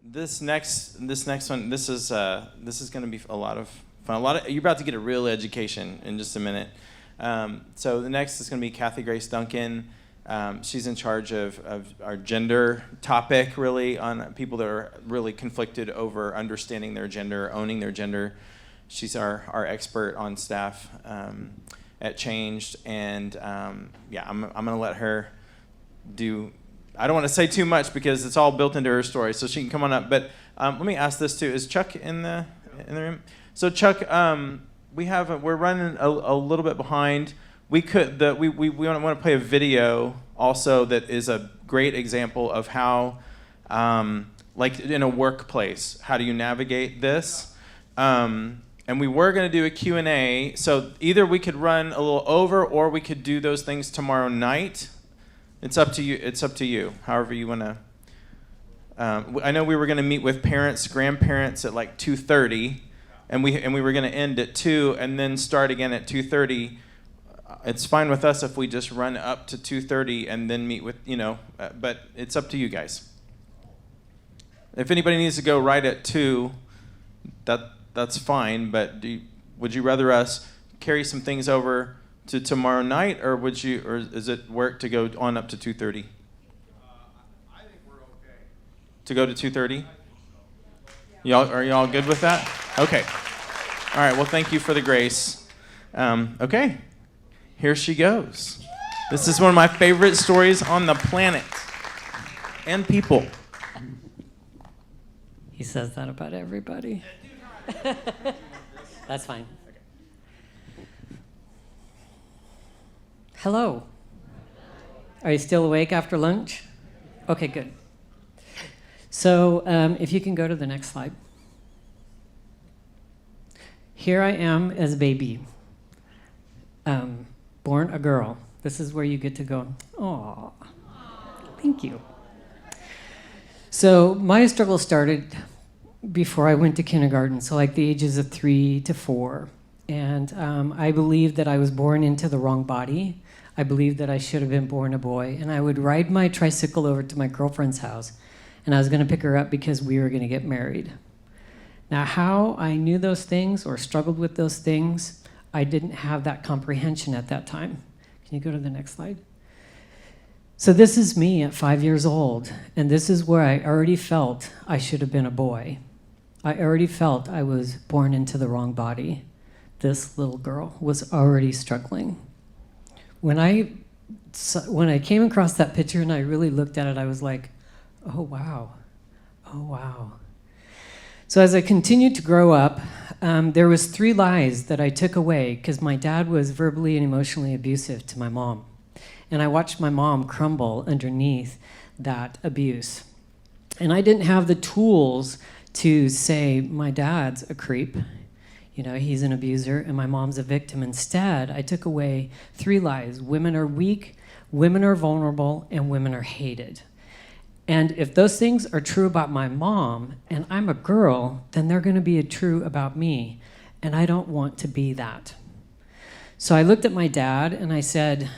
This next one, this is going to be a lot of fun. You're about to get a real education in just a minute. So the next is going to be KathyGrace Duncan. She's in charge of our gender topic, really, on people that are really conflicted over understanding their gender, owning their gender. She's our expert on staff at Changed, and I'm going to let her do. I don't want to say too much because it's all built into her story, so she can come on up. But let me ask this too: is Chuck in the room? So Chuck, we're running a little bit behind. We want to play a video also that is a great example of how, like in a workplace, how do you navigate this? And we were going to do a Q&A, so either we could run a little over or we could do those things tomorrow night. It's up to you. However you want to. I know we were going to meet with parents, grandparents at like 2:30, and we were going to end at 2 and then start again at 2:30. It's fine with us if we just run up to 2:30 and then meet with but it's up to you guys. If anybody needs to go right at 2, that's fine. But would you rather us carry some things over to tomorrow night, or is it work to go on up to 2:30? I think we're okay. To go to 2:30? Are y'all good with that? Okay. All right. Well, thank you for the grace. Okay. Here she goes. This is one of my favorite stories on the planet and people. He says that about everybody. That's fine. Hello. Are you still awake after lunch? Okay, good. So if you can go to the next slide. Here I am as a baby, born a girl. This is where you get to go, aw, thank you. So my struggle started before I went to kindergarten, so like the ages of 3 to 4. And I believed that I was born into the wrong body. I believed that I should have been born a boy. And I would ride my tricycle over to my girlfriend's house, and I was going to pick her up because we were going to get married. Now, how I knew those things or struggled with those things, I didn't have that comprehension at that time. Can you go to the next slide? So this is me at 5 years old, and this is where I already felt I should have been a boy. I already felt I was born into the wrong body. This little girl was already struggling. When I came across that picture and I really looked at it, I was like, oh, wow. Oh, wow. So as I continued to grow up, there was 3 lies that I took away because my dad was verbally and emotionally abusive to my mom. And I watched my mom crumble underneath that abuse. And I didn't have the tools to say, my dad's a creep. He's an abuser, and my mom's a victim. Instead, I took away 3 lies. Women are weak, women are vulnerable, and women are hated. And if those things are true about my mom, and I'm a girl, then they're going to be true about me. And I don't want to be that. So I looked at my dad, and I said,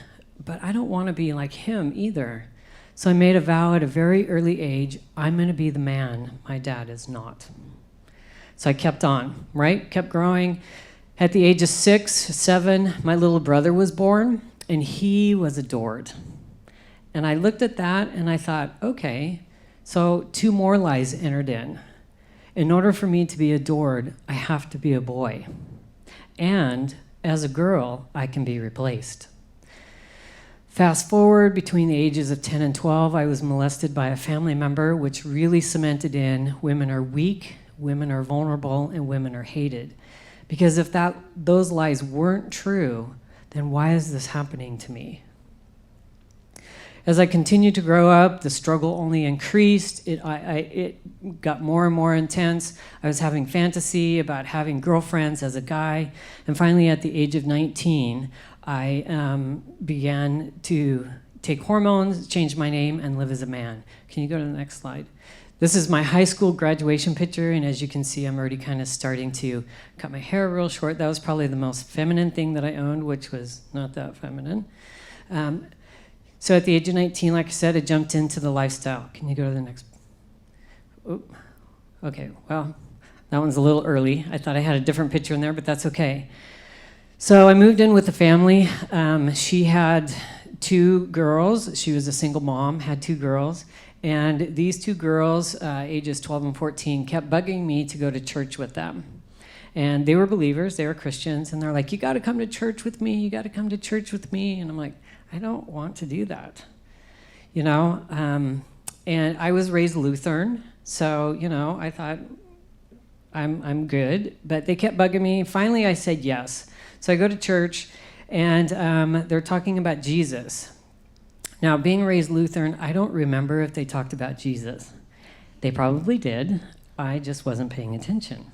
but I don't want to be like him either. So I made a vow at a very early age, I'm going to be the man my dad is not. So I kept on, right? Kept growing. At the age of 6, 7, my little brother was born, and he was adored. And I looked at that, and I thought, okay, so 2 more lies entered in. In order for me to be adored, I have to be a boy. And as a girl, I can be replaced. Fast forward, between the ages of 10 and 12, I was molested by a family member, which really cemented in women are weak, women are vulnerable, and women are hated. Because if those lies weren't true, then why is this happening to me? As I continued to grow up, the struggle only increased. It got more and more intense. I was having fantasy about having girlfriends as a guy. And finally, at the age of 19, I began to take hormones, change my name, and live as a man. Can you go to the next slide? This is my high school graduation picture, and as you can see, I'm already kind of starting to cut my hair real short. That was probably the most feminine thing that I owned, which was not that feminine. So at the age of 19, like I said, I jumped into the lifestyle. Can you go to the next? Okay, well, that one's a little early. I thought I had a different picture in there, but that's okay. So I moved in with the family. She had 2 girls. She was a single mom, had 2 girls. And these 2 girls, ages 12 and 14, kept bugging me to go to church with them. And they were believers, they were Christians, and they're like, you got to come to church with me, you got to come to church with me. And I'm like, I don't want to do that, you know? And I was raised Lutheran, so, you know, I thought, I'm good. But they kept bugging me. Finally, I said yes. So I go to church, and they're talking about Jesus. Now, being raised Lutheran, I don't remember if they talked about Jesus. They probably did. I just wasn't paying attention,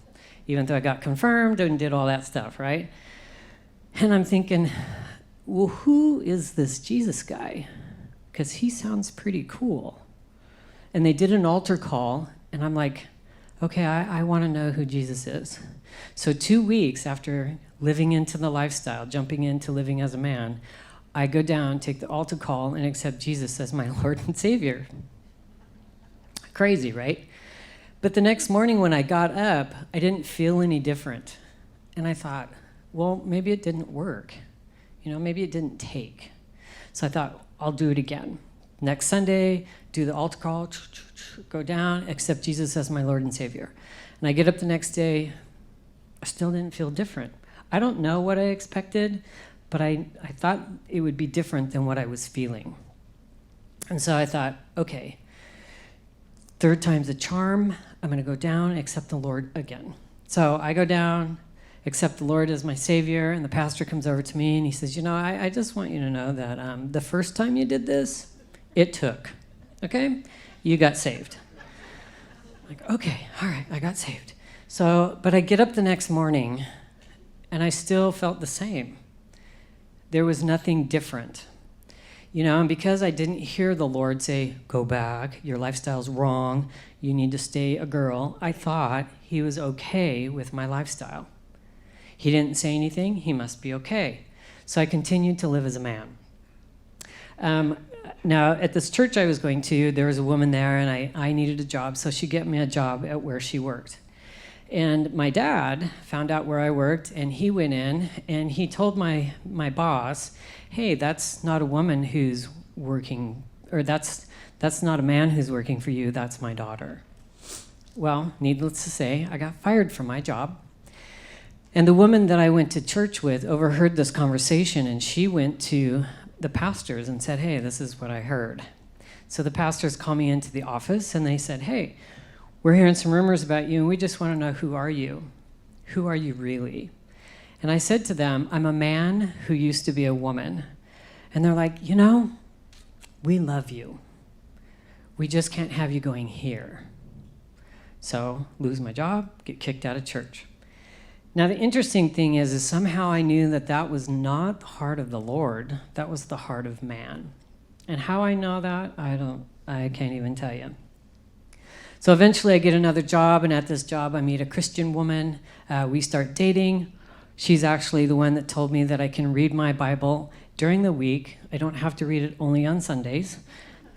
even though I got confirmed and did all that stuff, right? And I'm thinking, well, who is this Jesus guy? Because he sounds pretty cool. And they did an altar call, and I'm like, okay, I want to know who Jesus is. So 2 weeks after living into the lifestyle, jumping into living as a man, I go down, take the altar call, and accept Jesus as my Lord and Savior. Crazy, right? But the next morning when I got up, I didn't feel any different. And I thought, well, maybe it didn't work. You know, maybe it didn't take. So I thought, I'll do it again. Next Sunday, do the altar call, go down, accept Jesus as my Lord and Savior. And I get up the next day, I still didn't feel different. I don't know what I expected, but I thought it would be different than what I was feeling. And so I thought, okay, 3rd time's a charm. I'm going to go down, accept the Lord again. So I go down, accept the Lord as my Savior, and the pastor comes over to me and he says, you know, I just want you to know that the first time you did this, it took, okay? You got saved. Like, okay, all right, I got saved. So, but I get up the next morning and I still felt the same. There was nothing different. You know, and because I didn't hear the Lord say, go back, your lifestyle's wrong, you need to stay a girl, I thought he was okay with my lifestyle. He didn't say anything, he must be okay. So I continued to live as a man. Now, at this church I was going to, there was a woman there, and I needed a job, so she got me a job at where she worked. And my dad found out where I worked, and he went in, and he told my boss, hey, that's not a woman who's working, or that's not a man who's working for you, that's my daughter. Well, needless to say, I got fired from my job. And the woman that I went to church with overheard this conversation, and she went to the pastors and said, hey, this is what I heard. So the pastors called me into the office, and they said, hey, we're hearing some rumors about you, and we just want to know, who are you? Who are you really? And I said to them, I'm a man who used to be a woman. And they're like, you know, we love you. We just can't have you going here. So lose my job, get kicked out of church. Now, the interesting thing is somehow I knew that was not the heart of the Lord. That was the heart of man. And how I know that, I can't even tell you. So eventually I get another job, and at this job I meet a Christian woman. We start dating. She's actually the one that told me that I can read my Bible during the week. I don't have to read it only on Sundays.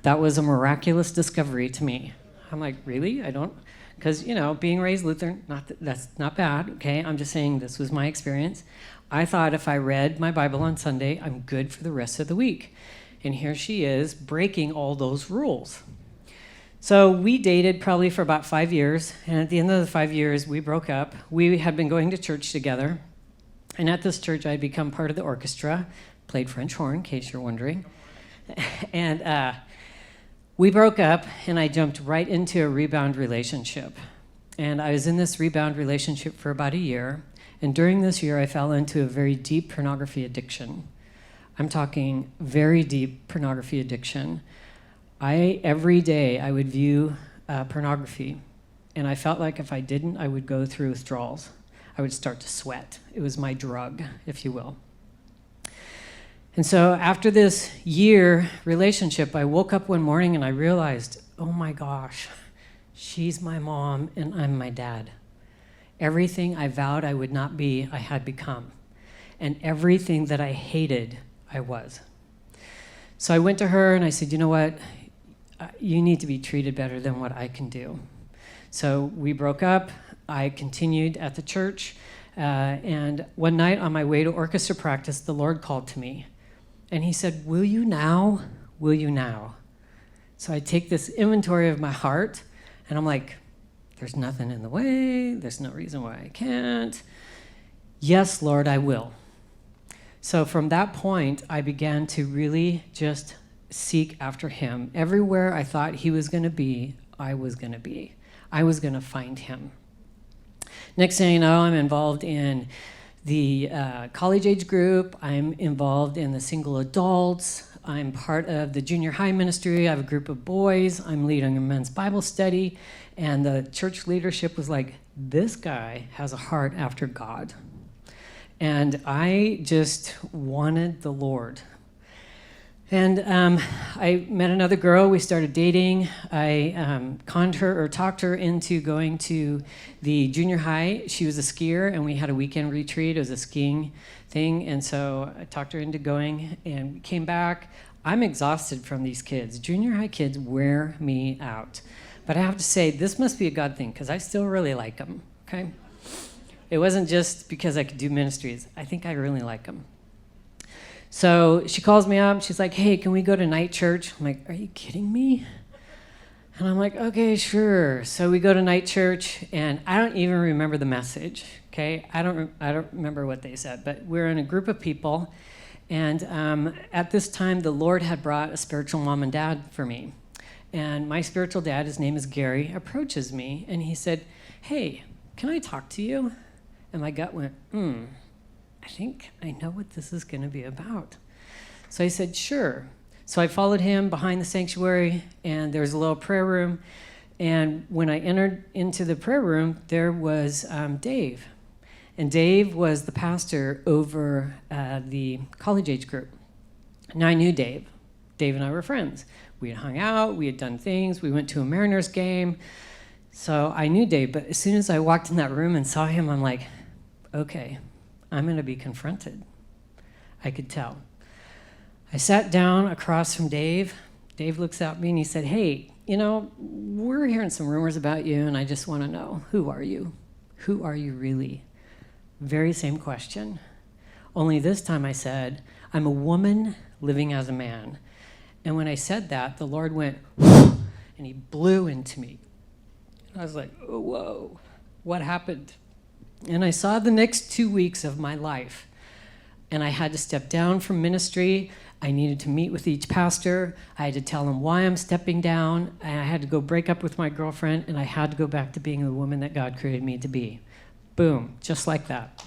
That was a miraculous discovery to me. I'm like, really? I don't? Because, you know, being raised Lutheran, that's not bad, okay? I'm just saying this was my experience. I thought if I read my Bible on Sunday, I'm good for the rest of the week. And here she is breaking all those rules. So we dated probably for about 5 years, and at the end of the 5 years, we broke up. We had been going to church together, and at this church, I had become part of the orchestra, played French horn, in case you're wondering. And we broke up, and I jumped right into a rebound relationship. And I was in this rebound relationship for about a year, and during this year, I fell into a very deep pornography addiction. I'm talking very deep pornography addiction. Every day I would view pornography, and I felt like if I didn't, I would go through withdrawals. I would start to sweat. It was my drug, if you will. And so after this year relationship, I woke up one morning and I realized, oh my gosh, she's my mom and I'm my dad. Everything I vowed I would not be, I had become. And everything that I hated, I was. So I went to her and I said, you know what? You need to be treated better than what I can do. So we broke up. I continued at the church. And one night on my way to orchestra practice, the Lord called to me. And he said, will you now? Will you now? So I take this inventory of my heart, and I'm like, there's nothing in the way. There's no reason why I can't. Yes, Lord, I will. So from that point, I began to really just seek after him. Everywhere I thought he was going to be, I was going to be. I was going to find him. Next thing you know, I'm involved in the college age group. I'm involved in the single adults. I'm part of the junior high ministry. I have a group of boys. I'm leading a men's Bible study. And the church leadership was like, this guy has a heart after God. And I just wanted the Lord. And I met another girl. We started dating. I conned her or talked her into going to the junior high. She was a skier, and we had a weekend retreat. It was a skiing thing. And so I talked her into going, and we came back. I'm exhausted from these kids. Junior high kids wear me out. But I have to say, this must be a God thing, because I still really like them, okay? It wasn't just because I could do ministries. I think I really like them. So she calls me up. She's like, hey, can we go to night church? I'm like, are you kidding me? And I'm like, okay, sure. So we go to night church, and I don't even remember the message, okay? I don't remember what they said, but we're in a group of people, and at this time, the Lord had brought a spiritual mom and dad for me. And my spiritual dad, his name is Gary, approaches me, and he said, hey, can I talk to you? And my gut went, I think I know what this is going to be about. So I said, sure. So I followed him behind the sanctuary, and there was a little prayer room. And when I entered into the prayer room, there was Dave. And Dave was the pastor over the college age group. Now I knew Dave. Dave and I were friends. We had hung out. We had done things. We went to a Mariners game. So I knew Dave. But as soon as I walked in that room and saw him, I'm like, okay, I'm going to be confronted. I could tell. I sat down across from Dave. Dave looks at me and he said, hey, you know, we're hearing some rumors about you, and I just want to know, who are you? Who are you really? Very same question. Only this time I said, I'm a woman living as a man. And when I said that, the Lord went, and he blew into me. And I was like, oh, whoa, what happened? And I saw the next 2 weeks of my life. And I had to step down from ministry. I needed to meet with each pastor. I had to tell them why I'm stepping down. And I had to go break up with my girlfriend. And I had to go back to being the woman that God created me to be. Boom, just like that.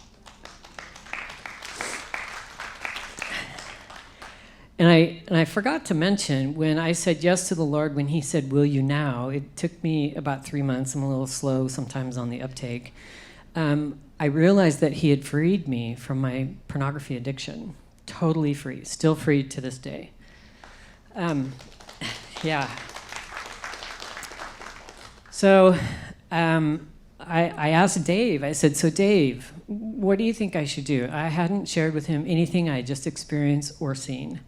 And I forgot to mention, when I said yes to the Lord, when he said, will you now? It took me about 3 months. I'm a little slow sometimes on the uptake. I realized that he had freed me from my pornography addiction. Totally free. Still free to this day. Yeah. So I asked Dave. I said, so Dave, what do you think I should do? I hadn't shared with him anything I had just experienced or seen.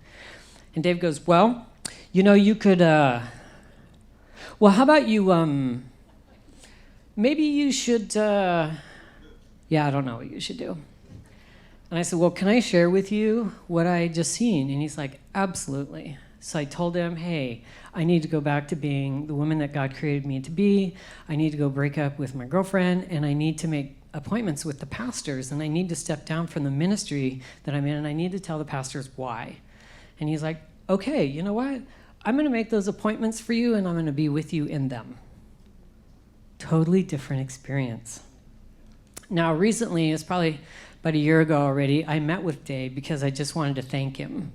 And Dave goes, well, you know, you could, well, how about you, maybe you should, yeah, I don't know what you should do. And I said, well, can I share with you what I just seen? And he's like, absolutely. So I told him, hey, I need to go back to being the woman that God created me to be. I need to go break up with my girlfriend, and I need to make appointments with the pastors, and I need to step down from the ministry that I'm in, and I need to tell the pastors why. And he's like, okay, you know what? I'm going to make those appointments for you, and I'm going to be with you in them. Totally different experience. Now, recently, it's probably about a year ago already, I met with Dave because I just wanted to thank him.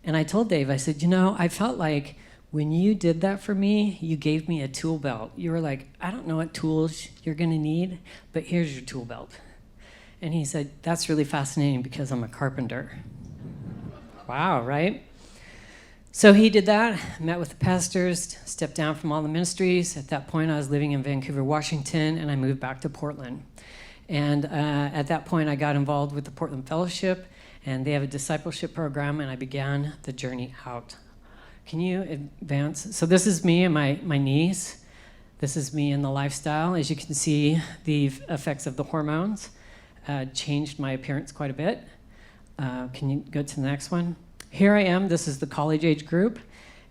And I told Dave, I said, you know, I felt like when you did that for me, you gave me a tool belt. You were like, I don't know what tools you're going to need, but here's your tool belt. And he said, that's really fascinating because I'm a carpenter. Wow, right? So he did that, met with the pastors, stepped down from all the ministries. At that point, I was living in Vancouver, Washington, and I moved back to Portland. And at that point, I got involved with the Portland Fellowship, and they have a discipleship program, and I began the journey out. Can you advance? So this is me and my niece. This is me in the lifestyle. As you can see, the effects of the hormones changed my appearance quite a bit. Can you go to the next one? Here I am. This is the college age group,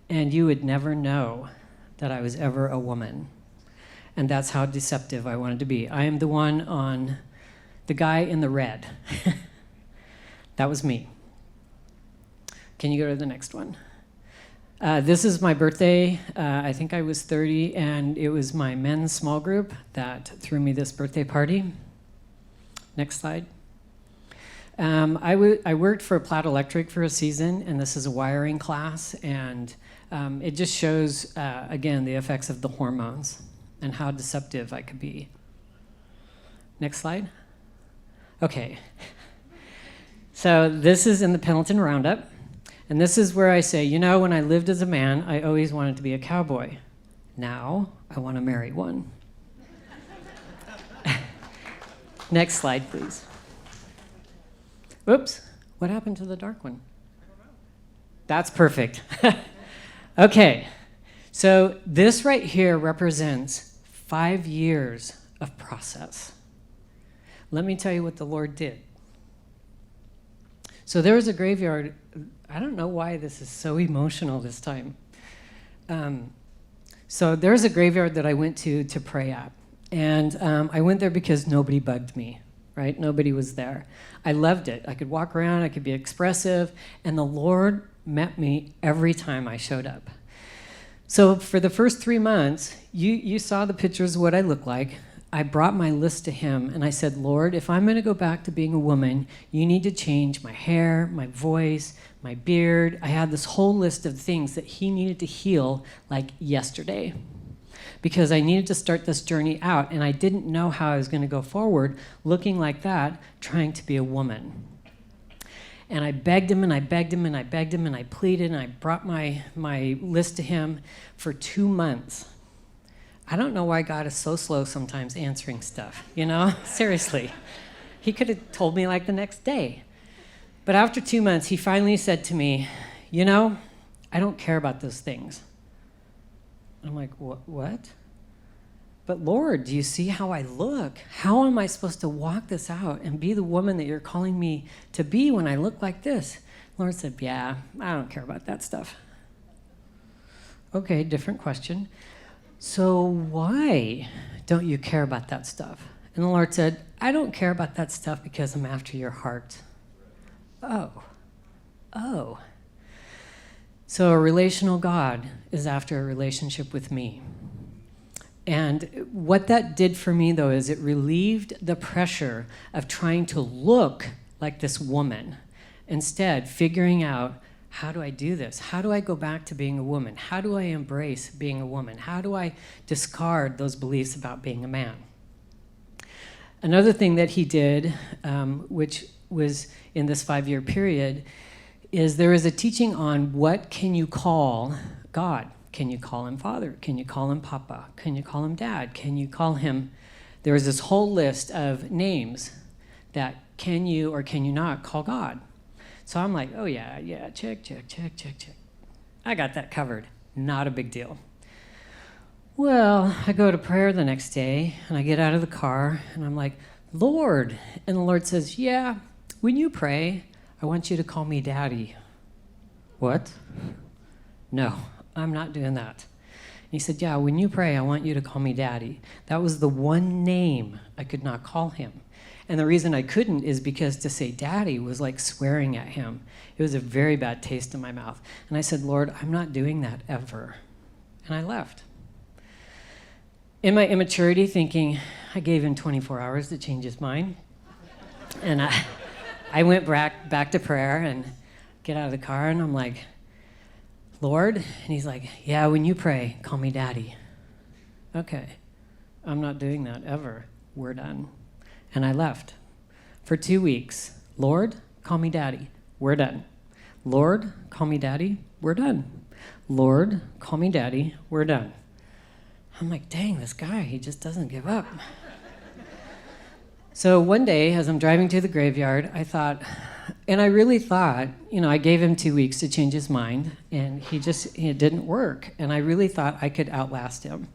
and you would never know that I was ever a woman. And that's how deceptive I wanted to be. I am the one on the guy in the red. That was me. Can you go to the next one? This is my birthday. I think I was 30, and it was my men's small group that threw me this birthday party. Next slide. I worked for Platt Electric for a season, and this is a wiring class, and it just shows, again, the effects of the hormones and how deceptive I could be. Next slide. Okay. So this is in the Pendleton Roundup, and this is where I say, you know, when I lived as a man, I always wanted to be a cowboy. Now, I want to marry one. Next slide, please. Oops, what happened to the dark one? I don't know. That's perfect. Okay, so this right here represents 5 years of process. Let me tell you what the Lord did. So there was a graveyard. I don't know why this is so emotional this time. So there's a graveyard that I went to pray at. And I went there because nobody bugged me, right? Nobody was there. I loved it. I could walk around, I could be expressive, and the Lord met me every time I showed up. So for the first 3 months, you saw the pictures of what I looked like. I brought my list to him, and I said, Lord, if I'm going to go back to being a woman, you need to change my hair, my voice, my beard. I had this whole list of things that he needed to heal like yesterday, because I needed to start this journey out, and I didn't know how I was going to go forward looking like that, trying to be a woman. And I begged him, and I begged him, and I begged him, and I pleaded, and I brought my list to him for 2 months. I don't know why God is so slow sometimes answering stuff, you know? Seriously. He could have told me like the next day. But after 2 months, he finally said to me, you know, I don't care about those things. I'm like, what? But Lord, do you see how I look? How am I supposed to walk this out and be the woman that you're calling me to be when I look like this? Lord said, yeah, I don't care about that stuff. Okay, different question. So why don't you care about that stuff? And the Lord said, I don't care about that stuff because I'm after your heart. Oh. So a relational God is after a relationship with me. And what that did for me, though, is it relieved the pressure of trying to look like this woman. Instead, figuring out, how do I do this? How do I go back to being a woman? How do I embrace being a woman? How do I discard those beliefs about being a man? Another thing that he did, which was in this 5-year period, is there is a teaching on what can you call God? Can you call him Father? Can you call him Papa? Can you call him Dad? Can you call him... There was this whole list of names that can you or can you not call God? So I'm like, oh yeah, check. I got that covered. Not a big deal. Well, I go to prayer the next day, and I get out of the car, and I'm like, Lord. And the Lord says, yeah, when you pray, I want you to call me Daddy. What? No, I'm not doing that. And he said, yeah, when you pray, I want you to call me Daddy. That was the one name I could not call him. And the reason I couldn't is because to say Daddy was like swearing at him. It was a very bad taste in my mouth. And I said, Lord, I'm not doing that ever. And I left. In my immaturity, thinking, I gave him 24 hours to change his mind. And I went back to prayer and get out of the car, and I'm like, Lord? And he's like, yeah, when you pray, call me Daddy. Okay, I'm not doing that ever. We're done. And I left. For 2 weeks, Lord, call me Daddy. We're done. Lord, call me Daddy. We're done. Lord, call me Daddy. We're done. I'm like, dang, this guy, he just doesn't give up. So one day, as I'm driving to the graveyard, I thought, and I really thought, you know, I gave him 2 weeks to change his mind, and it didn't work. And I really thought I could outlast him.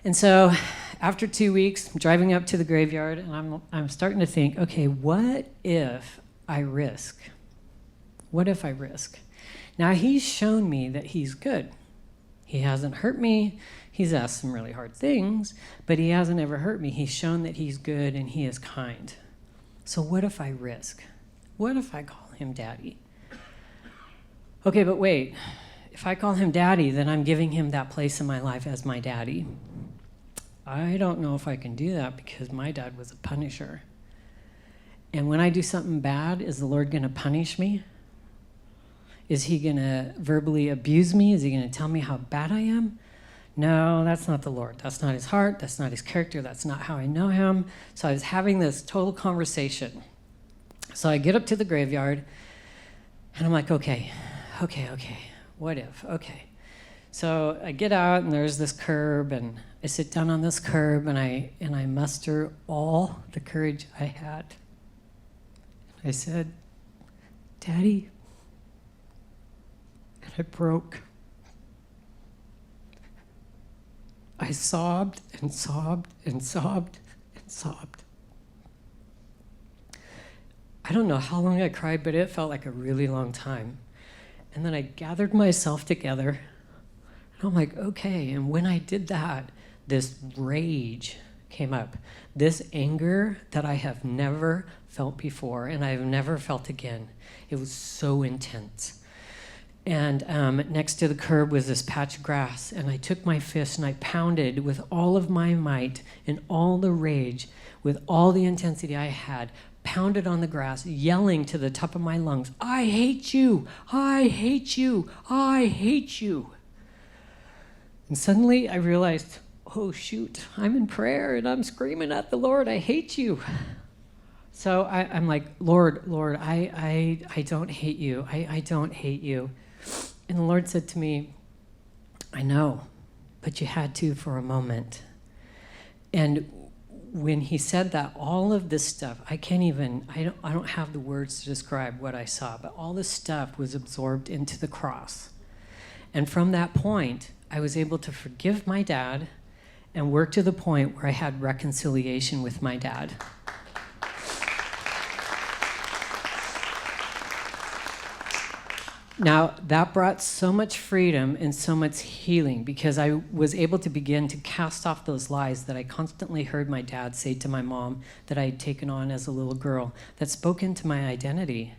And so after 2 weeks, I'm driving up to the graveyard, and I'm starting to think, okay, what if I risk? What if I risk? Now, he's shown me that he's good. He hasn't hurt me. He's asked some really hard things, but he hasn't ever hurt me. He's shown that he's good and he is kind. So what if I risk? What if I call him Daddy? Okay, but wait. If I call him Daddy, then I'm giving him that place in my life as my daddy. I don't know if I can do that because my dad was a punisher. And when I do something bad, is the Lord going to punish me? Is he going to verbally abuse me? Is he going to tell me how bad I am? No, that's not the Lord. That's not his heart. That's not his character. That's not how I know him. So I was having this total conversation. So I get up to the graveyard, and I'm like, okay, what if? Okay. So I get out, and there's this curb, and I sit down on this curb, and I muster all the courage I had. I said, Daddy. And I broke. I sobbed and sobbed and sobbed and sobbed. I don't know how long I cried, but it felt like a really long time. And then I gathered myself together, and I'm like, okay. And when I did that, this rage came up, this anger that I have never felt before, and I have never felt again. It was so intense. And next to the curb was this patch of grass, and I took my fist and I pounded with all of my might and all the rage, with all the intensity I had, pounded on the grass, yelling to the top of my lungs, I hate you, I hate you, I hate you. And suddenly I realized, oh shoot, I'm in prayer and I'm screaming at the Lord, I hate you. So I'm like, Lord, I don't hate you, I don't hate you. And the Lord said to me, I know, but you had to for a moment. And when he said that, all of this stuff, I don't have the words to describe what I saw, but all this stuff was absorbed into the cross. And from that point, I was able to forgive my dad and work to the point where I had reconciliation with my dad. Now, that brought so much freedom and so much healing because I was able to begin to cast off those lies that I constantly heard my dad say to my mom that I had taken on as a little girl that spoke into my identity.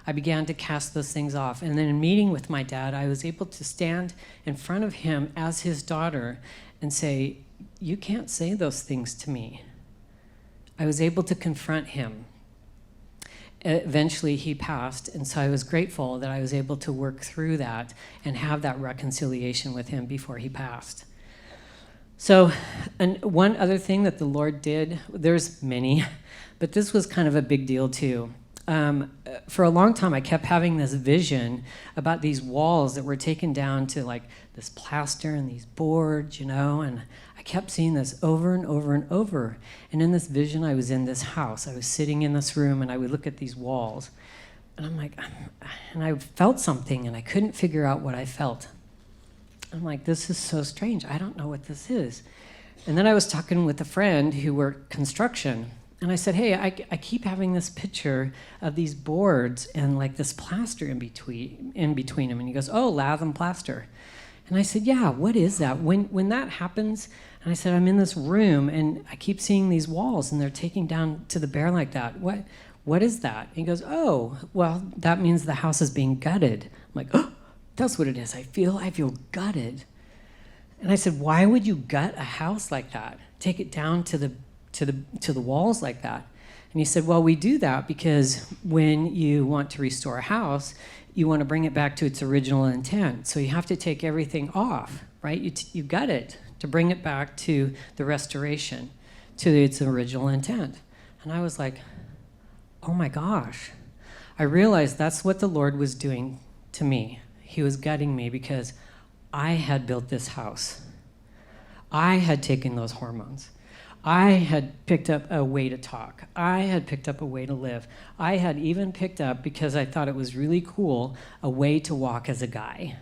I began to cast those things off. And then in meeting with my dad, I was able to stand in front of him as his daughter and say, you can't say those things to me. I was able to confront him. Eventually he passed, and so I was grateful that I was able to work through that and have that reconciliation with him before he passed. So, and one other thing that the Lord did, there's many, but this was kind of a big deal too. For a long time, I kept having this vision about these walls that were taken down to like this plaster and these boards, and I kept seeing this over and over and over. And in this vision, I was in this house. I was sitting in this room, and I would look at these walls. And I'm like, and I felt something, and I couldn't figure out what I felt. I'm like, this is so strange. I don't know what this is. And then I was talking with a friend who worked construction. And I said, hey, I keep having this picture of these boards and like this plaster in between them. And he goes, oh, lath and plaster. And I said, yeah, what is that? When that happens, and I said, I'm in this room and I keep seeing these walls and they're taking down to the bare like that. What is that? And he goes, oh, well, that means the house is being gutted. I'm like, oh, that's what it is. I feel gutted. And I said, why would you gut a house like that? Take it down to the walls like that? And he said, well, we do that because when you want to restore a house, you want to bring it back to its original intent. So you have to take everything off, right? You gut it to bring it back to the restoration, to its original intent. And I was like, oh my gosh. I realized that's what the Lord was doing to me. He was gutting me because I had built this house. I had taken those hormones. I had picked up a way to talk. I had picked up a way to live. I had even picked up, because I thought it was really cool, a way to walk as a guy.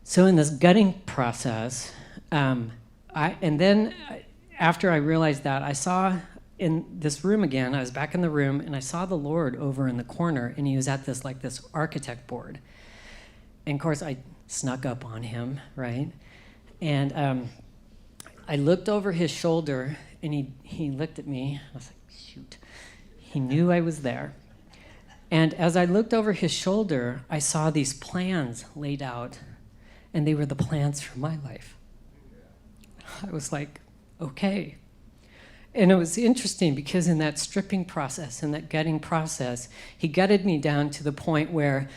So in this gutting process, After I realized that, I saw in this room again, I was back in the room, and I saw the Lord over in the corner, and he was at this architect board. And of course, I snuck up on him, right? And I looked over his shoulder, and he looked at me. I was like, shoot. He knew I was there. And as I looked over his shoulder, I saw these plans laid out, and they were the plans for my life. I was like, okay. And it was interesting because in that stripping process, in that gutting process, he gutted me down to the point where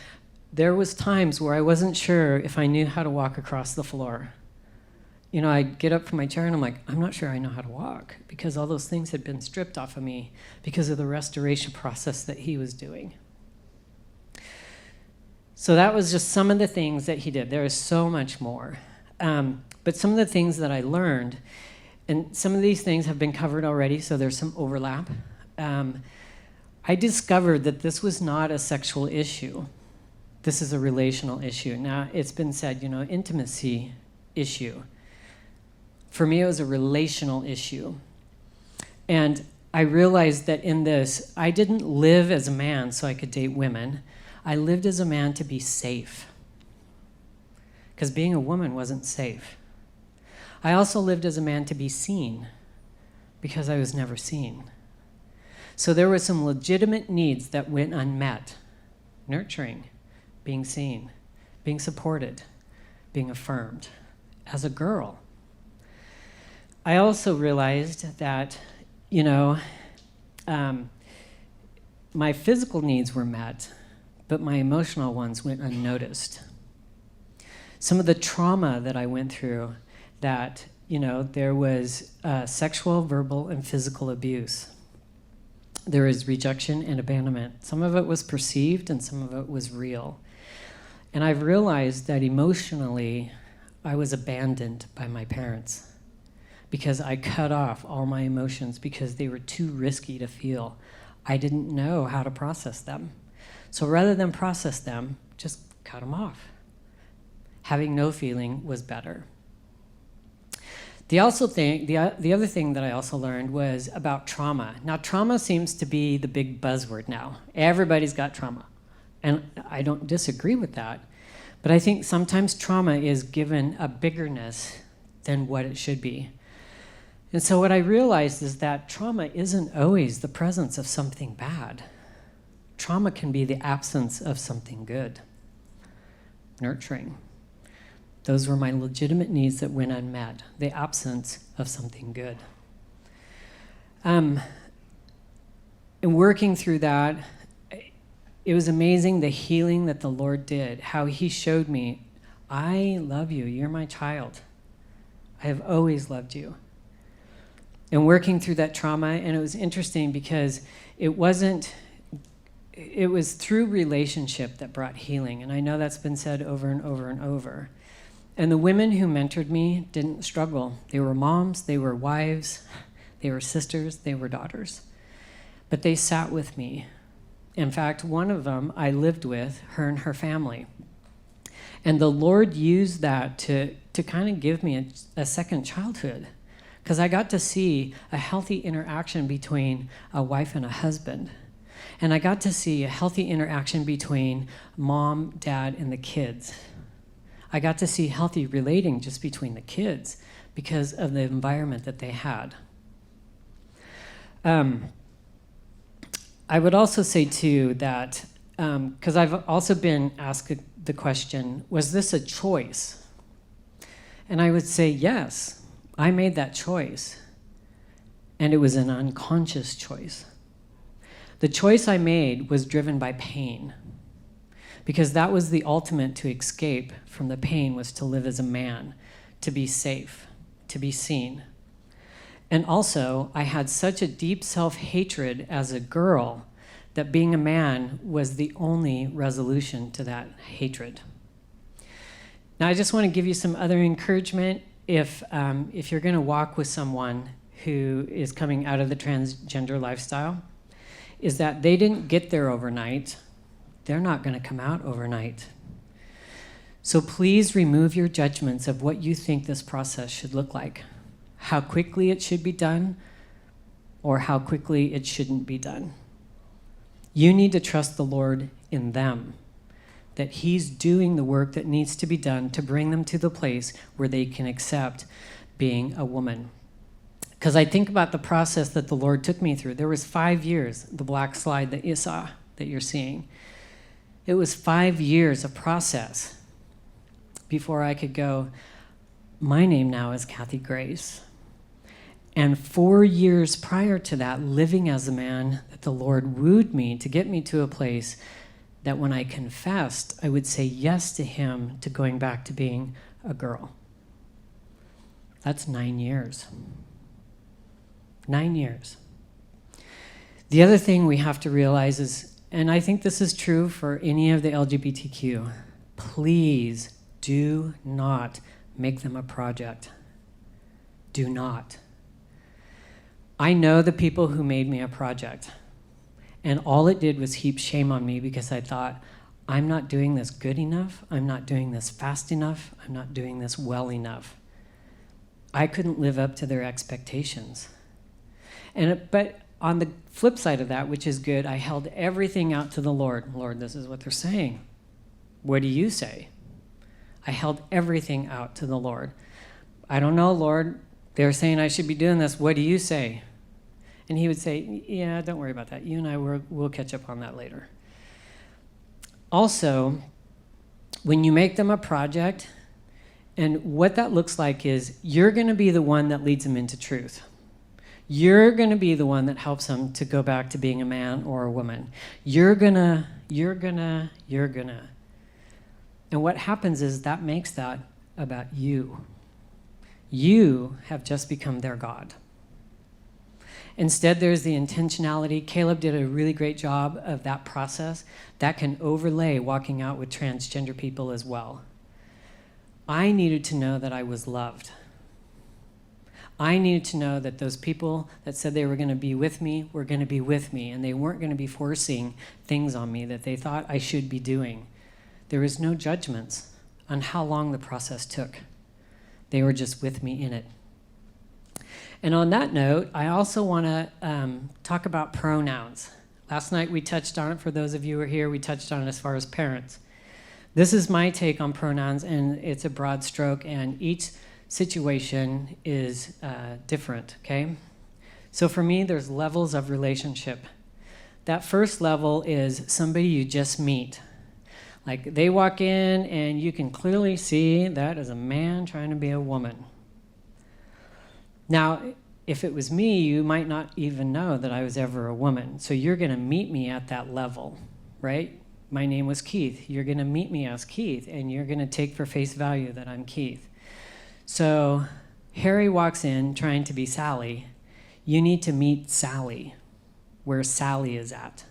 there was times where I wasn't sure if I knew how to walk across the floor. You know, I'd get up from my chair and I'm like, I'm not sure I know how to walk, because all those things had been stripped off of me because of the restoration process that he was doing. So that was just some of the things that he did. There is so much more. But some of the things that I learned, and some of these things have been covered already, so there's some overlap. I discovered that this was not a sexual issue. This is a relational issue. Now, it's been said, intimacy issue. For me, it was a relational issue. And I realized that in this, I didn't live as a man so I could date women. I lived as a man to be safe, because being a woman wasn't safe. I also lived as a man to be seen, because I was never seen. So there were some legitimate needs that went unmet. Nurturing, being seen, being supported, being affirmed as a girl. I also realized that, my physical needs were met, but my emotional ones went unnoticed. Some of the trauma that I went through, that, there was sexual, verbal, and physical abuse. There was rejection and abandonment. Some of it was perceived and some of it was real. And I've realized that emotionally, I was abandoned by my parents because I cut off all my emotions because they were too risky to feel. I didn't know how to process them. So rather than process them, just cut them off. Having no feeling was better. The other thing that I also learned was about trauma. Now, trauma seems to be the big buzzword now. Everybody's got trauma. And I don't disagree with that. But I think sometimes trauma is given a biggerness than what it should be. And so what I realized is that trauma isn't always the presence of something bad. Trauma can be the absence of something good. Nurturing. Those were my legitimate needs that went unmet. The absence of something good. And working through that, it was amazing the healing that the Lord did, how he showed me, I love you, you're my child. I have always loved you. And working through that trauma, and it was interesting because it was through relationship that brought healing. And I know that's been said over and over and over. And the women who mentored me didn't struggle. They were moms, they were wives, they were sisters, they were daughters. But they sat with me. In fact, one of them I lived with, her and her family. And the Lord used that to kind of give me a second childhood, because I got to see a healthy interaction between a wife and a husband. And I got to see a healthy interaction between mom, dad, and the kids. I got to see healthy relating just between the kids because of the environment that they had. I would also say, too, that, because I've also been asked the question, was this a choice? And I would say, yes, I made that choice. And it was an unconscious choice. The choice I made was driven by pain, because that was the ultimate to escape from the pain, was to live as a man, to be safe, to be seen. And also, I had such a deep self-hatred as a girl that being a man was the only resolution to that hatred. Now, I just want to give you some other encouragement. If you're going to walk with someone who is coming out of the transgender lifestyle, is that they didn't get there overnight. They're not going to come out overnight. So please remove your judgments of what you think this process should look like, how quickly it should be done, or how quickly it shouldn't be done. You need to trust the Lord in them, that he's doing the work that needs to be done to bring them to the place where they can accept being a woman. Because I think about the process that the Lord took me through. There was 5 years, the black slide that you saw, that you're seeing. It was 5 years of process before I could go, my name now is Kathy Grace. And 4 years prior to that, living as a man, that the Lord wooed me to get me to a place that when I confessed, I would say yes to him to going back to being a girl. That's 9 years. 9 years. The other thing we have to realize is, and I think this is true for any of the LGBTQ, please do not make them a project. Do not. I know the people who made me a project, and all it did was heap shame on me because I thought, I'm not doing this good enough, I'm not doing this fast enough, I'm not doing this well enough. I couldn't live up to their expectations. But on the flip side of that, which is good, I held everything out to the Lord. Lord, this is what they're saying. What do you say? I held everything out to the Lord. I don't know, Lord. They're saying I should be doing this. What do you say? And he would say, yeah, don't worry about that. You and I will catch up on that later. Also, when you make them a project, and what that looks like is you're going to be the one that leads them into truth. You're going to be the one that helps them to go back to being a man or a woman. You're gonna. And what happens is that makes that about you. You have just become their God. Instead, there's the intentionality. Caleb did a really great job of that process. That can overlay walking out with transgender people as well. I needed to know that I was loved. I needed to know that those people that said they were going to be with me were going to be with me, and they weren't going to be forcing things on me that they thought I should be doing. There was no judgments on how long the process took. They were just with me in it. And on that note, I also want to talk about pronouns. Last night we touched on it. For those of you who are here, we touched on it as far as parents. This is my take on pronouns, and it's a broad stroke, and each situation is different, okay? So for me, there's levels of relationship. That first level is somebody you just meet. Like they walk in and you can clearly see that is a man trying to be a woman. Now, if it was me, you might not even know that I was ever a woman. So you're going to meet me at that level, right? My name was Keith. You're going to meet me as Keith, and you're going to take for face value that I'm Keith. So Harry walks in trying to be Sally. You need to meet Sally, where Sally is at.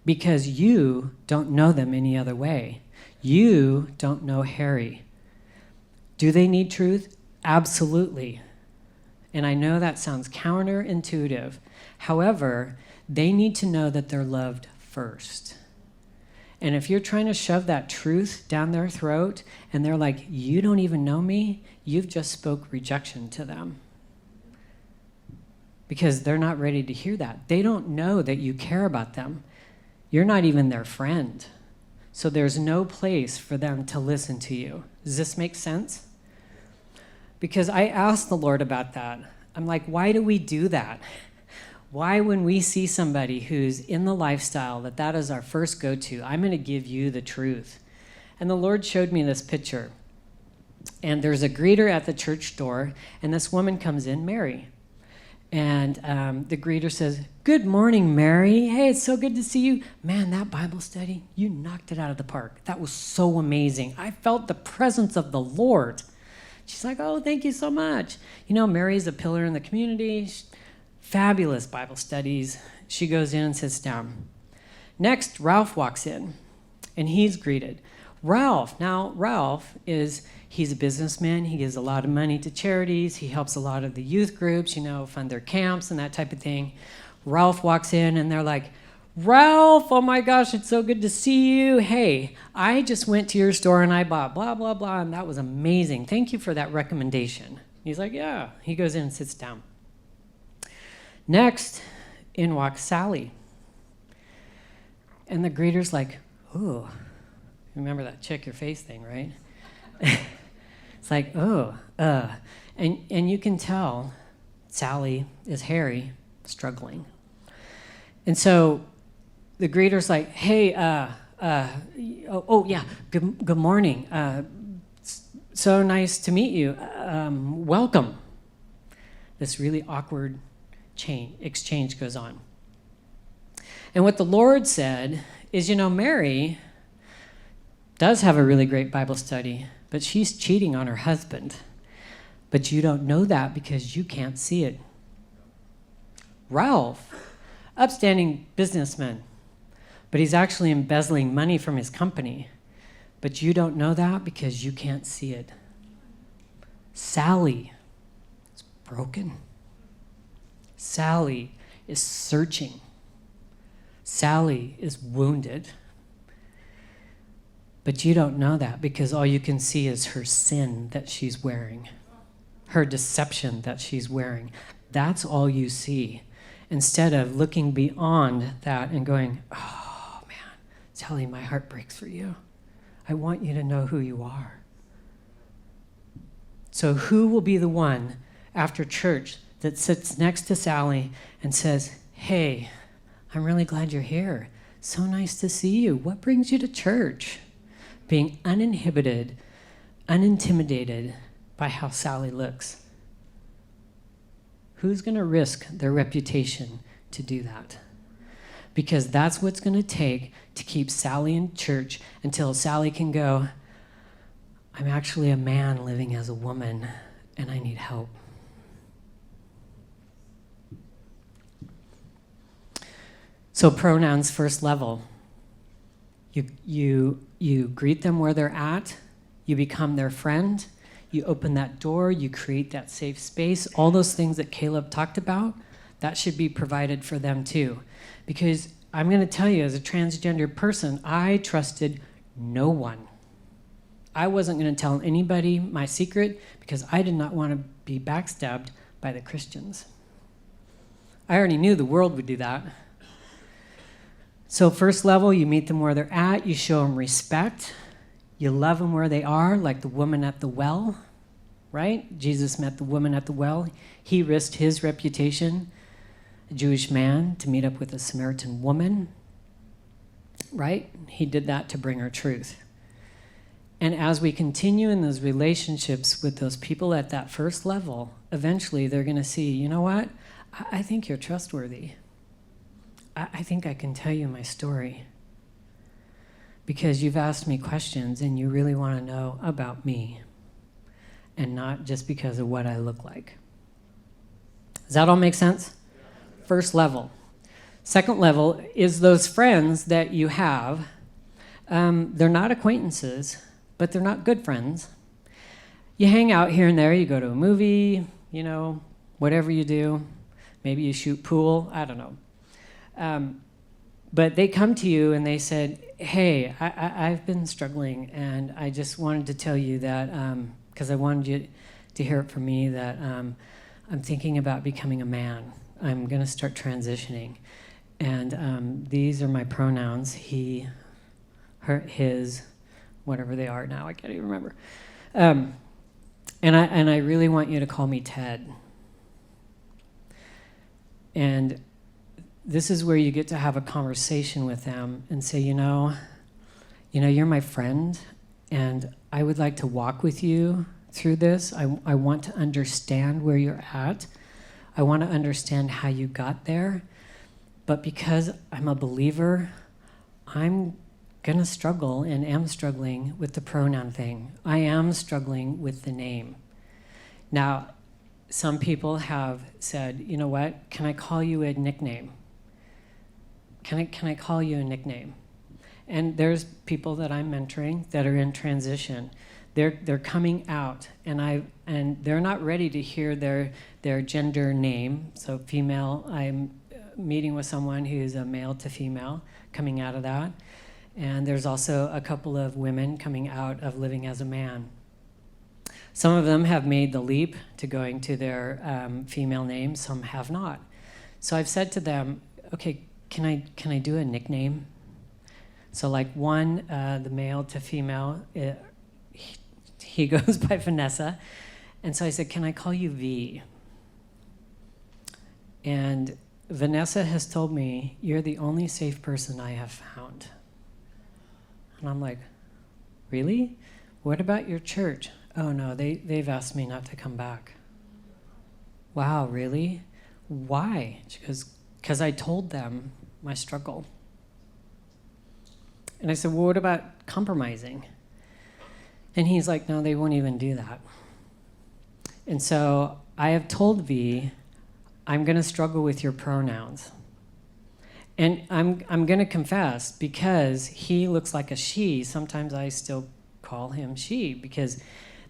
Because you don't know them any other way. You don't know Harry. Do they need truth? Absolutely. And I know that sounds counterintuitive. However, they need to know that they're loved first. And if you're trying to shove that truth down their throat and they're like, you don't even know me, you've just spoke rejection to them. Because they're not ready to hear that. They don't know that you care about them. You're not even their friend. So there's no place for them to listen to you. Does this make sense? Because I asked the Lord about that. I'm like, why do we do that? Why, when we see somebody who's in the lifestyle that is our first go-to, I'm going to give you the truth. And the Lord showed me this picture. And there's a greeter at the church door, and this woman comes in, Mary. And the greeter says, good morning, Mary. Hey, it's so good to see you. Man, that Bible study, you knocked it out of the park. That was so amazing. I felt the presence of the Lord. She's like, oh, thank you so much. You know, Mary's a pillar in the community. Fabulous Bible studies. She goes in and sits down. Next, Ralph walks in, and he's greeted. Ralph he's a businessman. He gives a lot of money to charities. He helps a lot of the youth groups, fund their camps and that type of thing. Ralph walks in, and they're like, Ralph, oh my gosh, it's so good to see you. Hey, I just went to your store and I bought blah, blah, blah, and that was amazing. Thank you for that recommendation. He's like, yeah. He goes in and sits down. Next, in walks Sally. And the greeter's like, ooh, remember that check your face thing, right? It's like, oh, and you can tell Sally is hairy, struggling. And so the greeter's like, hey, yeah, good morning. So nice to meet you. Welcome. This really awkward exchange goes on. And what the Lord said is, Mary does have a really great Bible study, but she's cheating on her husband. But you don't know that because you can't see it. Ralph, upstanding businessman, but he's actually embezzling money from his company. But you don't know that because you can't see it. Sally is broken. Sally is searching. Sally is wounded. But you don't know that because all you can see is her sin that she's wearing, her deception that she's wearing. That's all you see. Instead of looking beyond that and going, oh man, Sally, my heart breaks for you. I want you to know who you are. So who will be the one after church that sits next to Sally and says, hey, I'm really glad you're here. So nice to see you. What brings you to church? Being uninhibited, unintimidated by how Sally looks. Who's going to risk their reputation to do that? Because that's what's going to take to keep Sally in church until Sally can go, I'm actually a man living as a woman, and I need help. So pronouns first level. You greet them where they're at. You become their friend. You open that door. You create that safe space. All those things that Caleb talked about, that should be provided for them too. Because I'm going to tell you, as a transgender person, I trusted no one. I wasn't going to tell anybody my secret because I did not want to be backstabbed by the Christians. I already knew the world would do that. So first level, you meet them where they're at. You show them respect. You love them where they are, like the woman at the well, right? Jesus met the woman at the well. He risked his reputation, a Jewish man, to meet up with a Samaritan woman, right? He did that to bring her truth. And as we continue in those relationships with those people at that first level, eventually they're going to see, you know what? I think you're trustworthy. I think I can tell you my story because you've asked me questions and you really want to know about me and not just because of what I look like. Does that all make sense? First level. Second level is those friends that you have. They're not acquaintances, but they're not good friends. You hang out here and there. You go to a movie, whatever you do. Maybe you shoot pool. I don't know. But they come to you and they said, hey, I've been struggling and I just wanted to tell you that, because I wanted you to hear it from me, that I'm thinking about becoming a man. I'm going to start transitioning. And these are my pronouns, he, her, his, whatever they are now, I can't even remember. And I really want you to call me Ted. And this is where you get to have a conversation with them and say, you're my friend, and I would like to walk with you through this. I want to understand where you're at. I want to understand how you got there. But because I'm a believer, I'm going to struggle and am struggling with the pronoun thing. I am struggling with the name. Now, some people have said, you know what, can I call you a nickname? Can I call you a nickname? And there's people that I'm mentoring that are in transition. They're coming out, and they're not ready to hear their gender name. So female, I'm meeting with someone who's a male to female coming out of that. And there's also a couple of women coming out of living as a man. Some of them have made the leap to going to their female name, some have not. So I've said to them, okay, can I do a nickname? So like one, the male to female, he goes by Vanessa. And so I said, can I call you V? And Vanessa has told me, you're the only safe person I have found. And I'm like, really? What about your church? Oh no, they've asked me not to come back. Wow, really? Why? She goes, because I told them my struggle. And I said, well, what about compromising? And he's like, no, they won't even do that. And so I have told V, I'm going to struggle with your pronouns. And I'm going to confess, because he looks like a she, sometimes I still call him she, because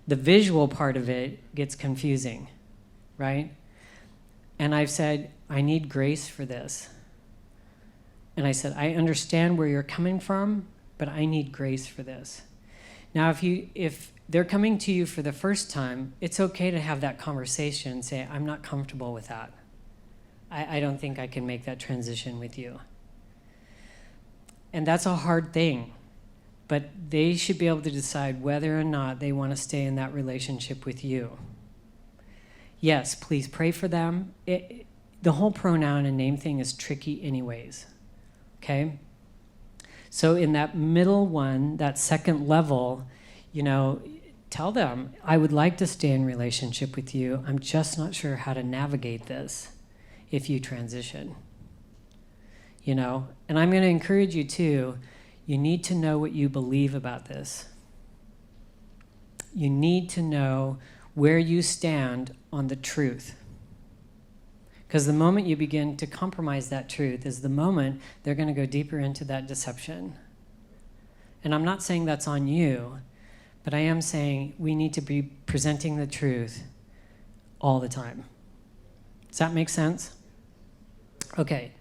the visual part of it gets confusing, right? And I've said, I need grace for this. And I said, I understand where you're coming from, but I need grace for this. Now, if they're coming to you for the first time, it's okay to have that conversation and say, I'm not comfortable with that. I don't think I can make that transition with you. And that's a hard thing, but they should be able to decide whether or not they want to stay in that relationship with you. Yes, please pray for them. The whole pronoun and name thing is tricky anyways, okay? So in that middle one, that second level, tell them, I would like to stay in relationship with you. I'm just not sure how to navigate this if you transition. And I'm going to encourage you too, you need to know what you believe about this. You need to know where you stand on the truth. Because the moment you begin to compromise that truth is the moment they're going to go deeper into that deception. And I'm not saying that's on you, but I am saying we need to be presenting the truth all the time. Does that make sense? Okay.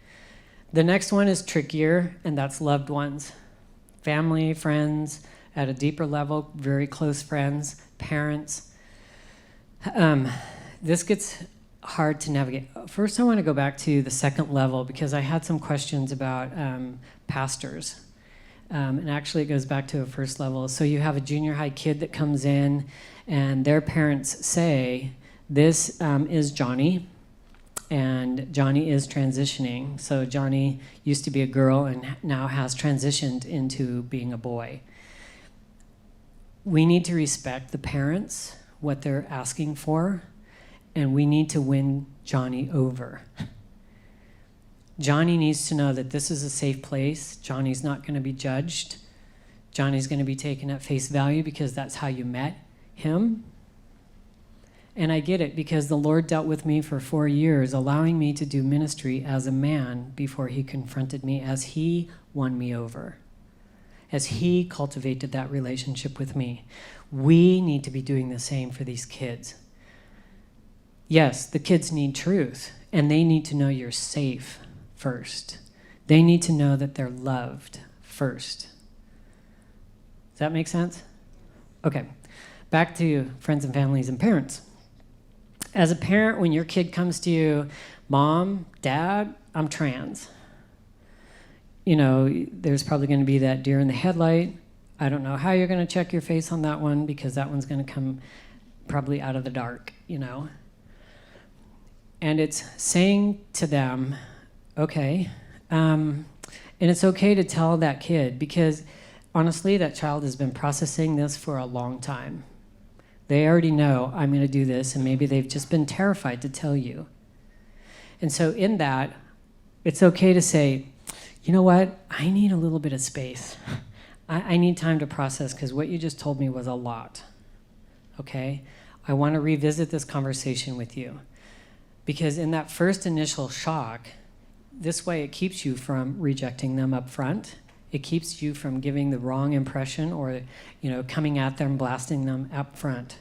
The next one is trickier, and that's loved ones. Family, friends, at a deeper level, very close friends, parents. This gets hard to navigate. First, I want to go back to the second level because I had some questions about pastors. And actually, it goes back to a first level. So you have a junior high kid that comes in, and their parents say, this is Johnny, and Johnny is transitioning. So Johnny used to be a girl and now has transitioned into being a boy. We need to respect the parents, what they're asking for, and we need to win Johnny over. Johnny needs to know that this is a safe place. Johnny's not going to be judged. Johnny's going to be taken at face value because that's how you met him. And I get it because the Lord dealt with me for 4 years, allowing me to do ministry as a man before he confronted me as he won me over, as he cultivated that relationship with me. We need to be doing the same for these kids. Yes, the kids need truth, and they need to know you're safe first. They need to know that they're loved first. Does that make sense? Okay, back to friends and families and parents. As a parent, when your kid comes to you, Mom, Dad, I'm trans. There's probably going to be that deer in the headlight. I don't know how you're going to check your face on that one because that one's going to come probably out of the dark, And it's saying to them, okay, and it's okay to tell that kid because honestly, that child has been processing this for a long time. They already know I'm going to do this, and maybe they've just been terrified to tell you. And so in that, it's okay to say, you know what? I need a little bit of space. I need time to process because what you just told me was a lot. Okay? I want to revisit this conversation with you. Because in that first initial shock, this way it keeps you from rejecting them up front. It keeps you from giving the wrong impression or, coming at them, blasting them up front.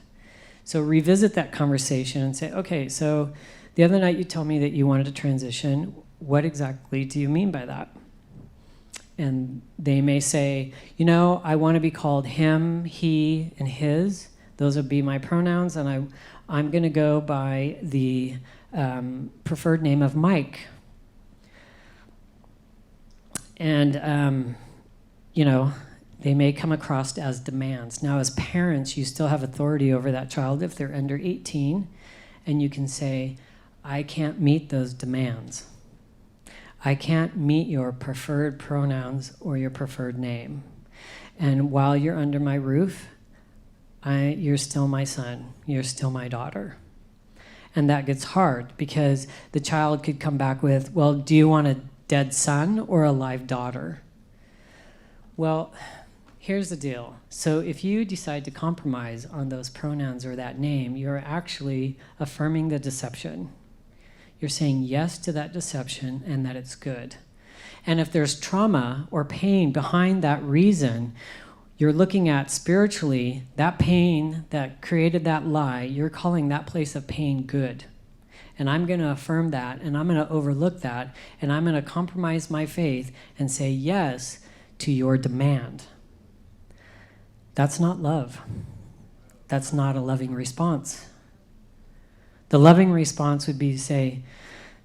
So revisit that conversation and say, okay, so the other night you told me that you wanted to transition. what exactly do you mean by that? And they may say, you know, I want to be called him, he, and his. Those would be my pronouns, and I'm going to go by the preferred name of Mike. And, you know, they may come across as demands. Now, as parents, you still have authority over that child if they're under 18, and you can say, I can't meet those demands. I can't meet your preferred pronouns or your preferred name. And while you're under my roof, you're still my son. You're still my daughter. And that gets hard because the child could come back with, well, do you want a dead son or a live daughter? Well, here's the deal. So if you decide to compromise on those pronouns or that name, you're actually affirming the deception. You're saying yes to that deception and that it's good. And if there's trauma or pain behind that reason, you're looking at spiritually that pain that created that lie, you're calling that place of pain good. And I'm going to affirm that, and I'm going to overlook that, and I'm going to compromise my faith and say yes to your demand. That's not love. That's not a loving response. The loving response would be to say,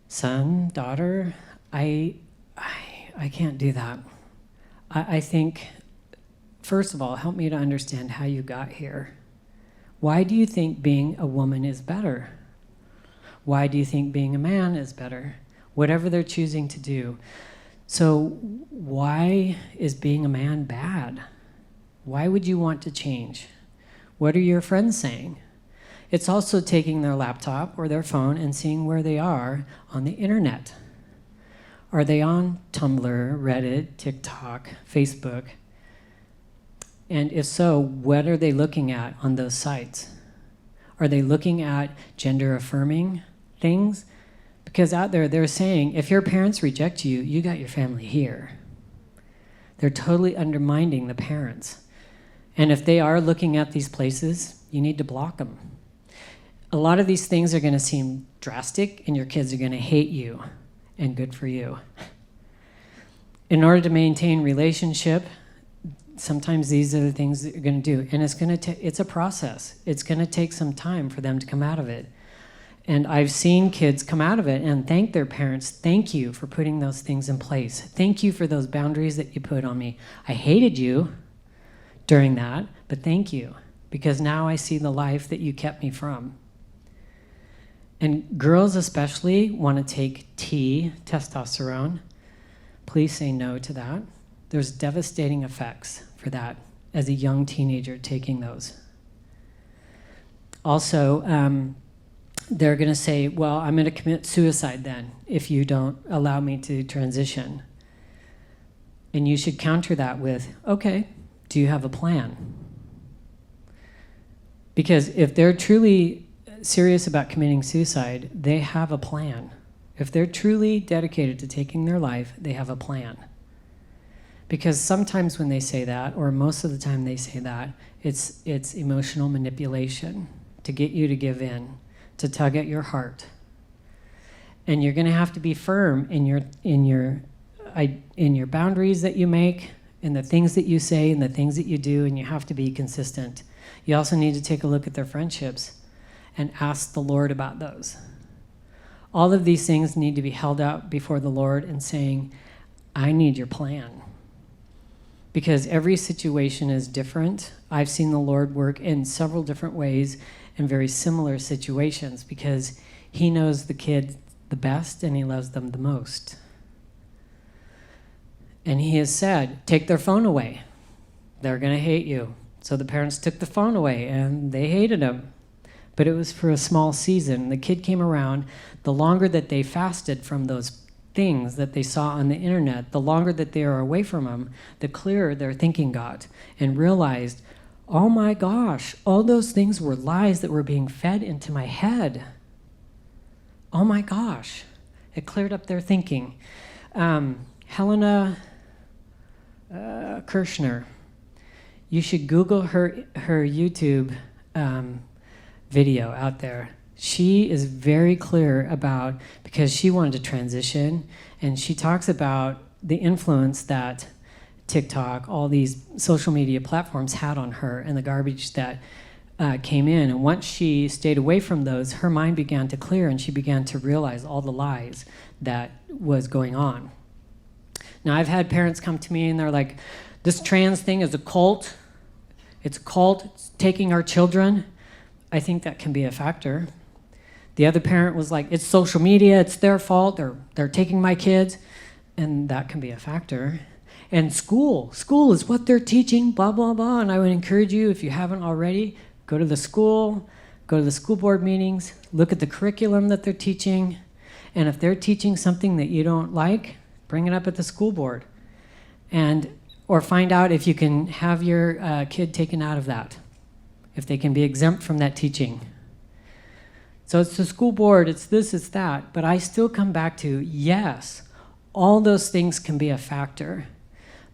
son, daughter, I can't do that. I think, first of all, help me to understand how you got here. Why do you think being a woman is better? Why do you think being a man is better? Whatever they're choosing to do. So why is being a man bad? Why would you want to change? What are your friends saying? It's also taking their laptop or their phone and seeing where they are on the internet. Are they on Tumblr, Reddit, TikTok, Facebook? And if so, what are they looking at on those sites? Are they looking at gender-affirming things? Because out there, they're saying, if your parents reject you, you got your family here. They're totally undermining the parents. And if they are looking at these places, you need to block them. A lot of these things are going to seem drastic, and your kids are going to hate you, and good for you. In order to maintain relationship, sometimes these are the things that you're going to do, and it's a process. It's going to take some time for them to come out of it. And I've seen kids come out of it and thank their parents. Thank you for putting those things in place. Thank you for those boundaries that you put on me. I hated you during that, but thank you, because now I see the life that you kept me from. And girls especially want to take testosterone. Please say no to that. There's devastating effects for that as a young teenager taking those. Also, they're going to say, well, I'm going to commit suicide then if you don't allow me to transition. And you should counter that with, okay, do you have a plan? Because if they're truly serious about committing suicide, they have a plan. If they're truly dedicated to taking their life, they have a plan. Because sometimes when they say that, or most of the time they say that, it's emotional manipulation to get you to give in, to tug at your heart. And you're going to have to be firm in your boundaries that you make, in the things that you say, and the things that you do, and you have to be consistent. You also need to take a look at their friendships and ask the Lord about those. All of these things need to be held out before the Lord and saying, I need your plan. Because every situation is different. I've seen the Lord work in several different ways in very similar situations because he knows the kid the best and he loves them the most. And he has said, take their phone away. They're going to hate you. So the parents took the phone away and they hated him. But it was for a small season. The kid came around. The longer that they fasted from those things that they saw on the internet, the longer that they are away from them, the clearer their thinking got and realized, oh my gosh, all those things were lies that were being fed into my head. Oh my gosh. It cleared up their thinking. Helena Kirshner, you should Google her YouTube video out there. She is very clear about, because she wanted to transition, and she talks about the influence that TikTok, all these social media platforms had on her, and the garbage that came in. And once she stayed away from those, her mind began to clear, and she began to realize all the lies that was going on. Now, I've had parents come to me and they're like, this trans thing is a cult. It's a cult. It's taking our children. I think that can be a factor. The other parent was like, it's social media. It's their fault. They're taking my kids. And that can be a factor. And school is what they're teaching, blah, blah, blah. And I would encourage you, if you haven't already, go to the school board meetings, look at the curriculum that they're teaching. And if they're teaching something that you don't like, bring it up at the school board. Or find out if you can have your kid taken out of that, if they can be exempt from that teaching. So it's the school board, it's this, it's that. But I still come back to, yes, all those things can be a factor.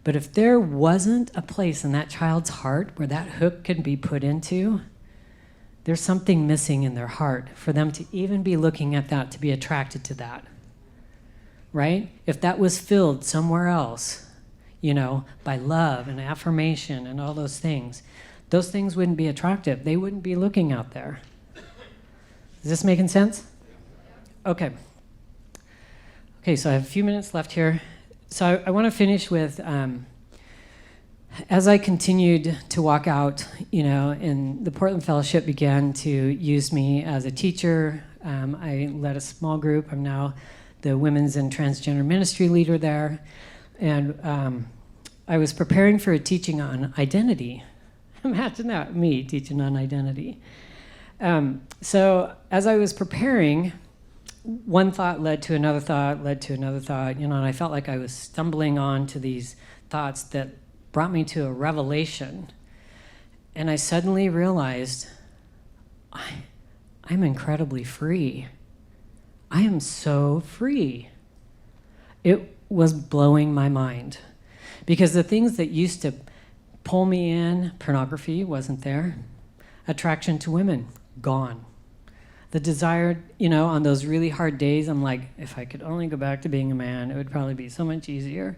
But if there wasn't a place in that child's heart where that hook can be put into, there's something missing in their heart for them to even be looking at that, to be attracted to that. Right? If that was filled somewhere else, by love and affirmation and all those things wouldn't be attractive. They wouldn't be looking out there. Is this making sense? Okay. Okay, so I have a few minutes left here. So I want to finish with, as I continued to walk out, and the Portland Fellowship began to use me as a teacher. I led a small group. I'm now the Women's and Transgender Ministry leader there. And I was preparing for a teaching on identity. Imagine that, me teaching on identity. So as I was preparing, one thought led to another thought, and I felt like I was stumbling on to these thoughts that brought me to a revelation. And I suddenly realized, I'm incredibly free. I am so free. It was blowing my mind. Because the things that used to pull me in, pornography wasn't there. Attraction to women, gone. The desire, on those really hard days, I'm like, if I could only go back to being a man, it would probably be so much easier.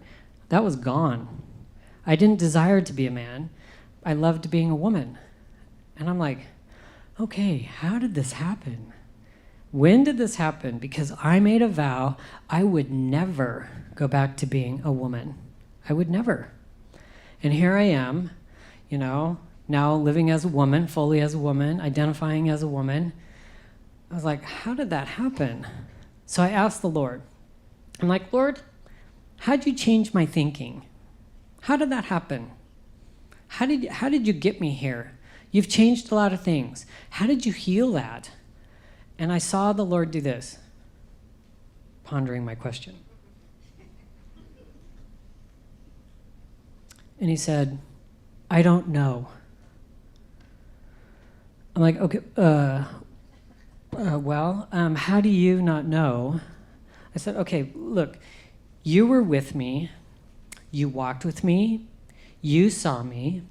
That was gone. I didn't desire to be a man. I loved being a woman. And I'm like, okay, how did this happen? When did this happen? Because I made a vow I would never go back to being a woman. I would never. And here I am, now living as a woman, fully as a woman, identifying as a woman. I was like, how did that happen? So I asked the Lord. I'm like, Lord, how'd you change my thinking? How did that happen? How did you get me here? You've changed a lot of things. How did you heal that? And I saw the Lord do this, pondering my question. And he said, I don't know. I'm like, okay, how do you not know? I said, okay, look, you were with me, you walked with me, you saw me,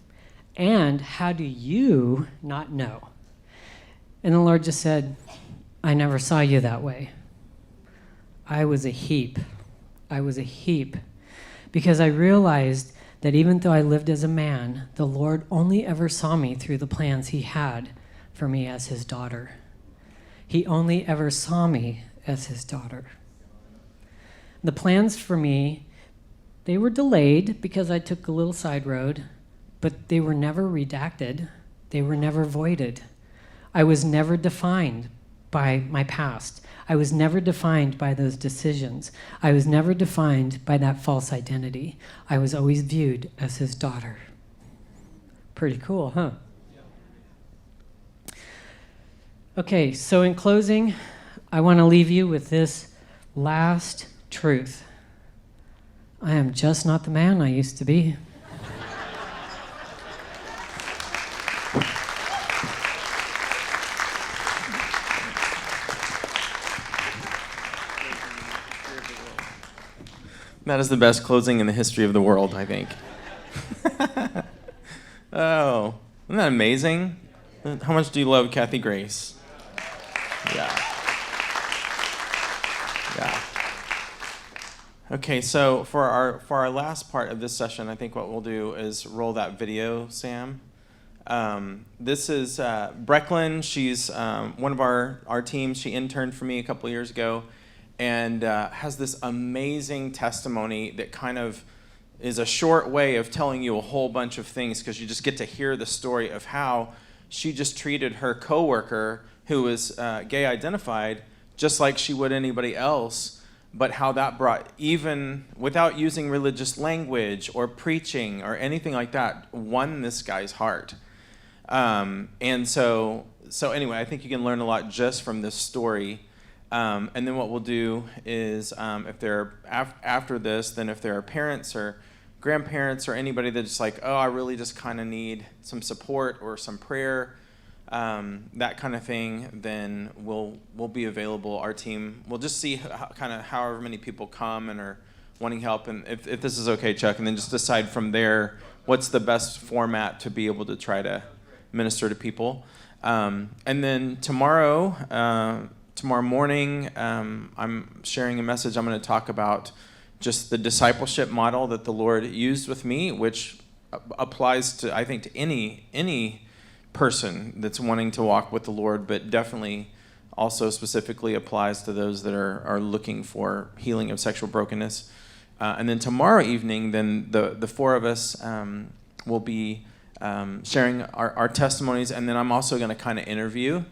and how do you not know? And the Lord just said, I never saw you that way. I was a heap. Because I realized that even though I lived as a man, the Lord only ever saw me through the plans he had for me as his daughter. He only ever saw me as his daughter. The plans for me, they were delayed because I took a little side road, but they were never redacted. They were never voided. I was never defined by my past. I was never defined by those decisions. I was never defined by that false identity. I was always viewed as his daughter. Pretty cool, huh? Okay, so in closing, I want to leave you with this last truth. I am just not the man I used to be. That is the best closing in the history of the world, I think. Oh, isn't that amazing? How much do you love Kathy Grace? Yeah. Yeah. Okay, so for our last part of this session, I think what we'll do is roll that video, Sam. This is Breckyn. She's one of our team. She interned for me a couple years ago, and has this amazing testimony that kind of is a short way of telling you a whole bunch of things, because you just get to hear the story of how she just treated her coworker who was gay identified just like she would anybody else, but how that brought, even without using religious language or preaching or anything like that, won this guy's heart. And so anyway, I think you can learn a lot just from this story. And then what we'll do is, if there after this, then if there are parents or grandparents or anybody that's like, oh, I really just kind of need some support or some prayer, that kind of thing, then we'll be available. Our team will just see kind of however many people come and are wanting help, and if this is okay, Chuck, and then just decide from there what's the best format to be able to try to minister to people. And then tomorrow morning, I'm sharing a message. I'm going to talk about just the discipleship model that the Lord used with me, which applies to, I think, to any person that's wanting to walk with the Lord, but definitely also specifically applies to those that are looking for healing of sexual brokenness. And then tomorrow evening, then the four of us will be sharing our testimonies, and then I'm also going to kind of interview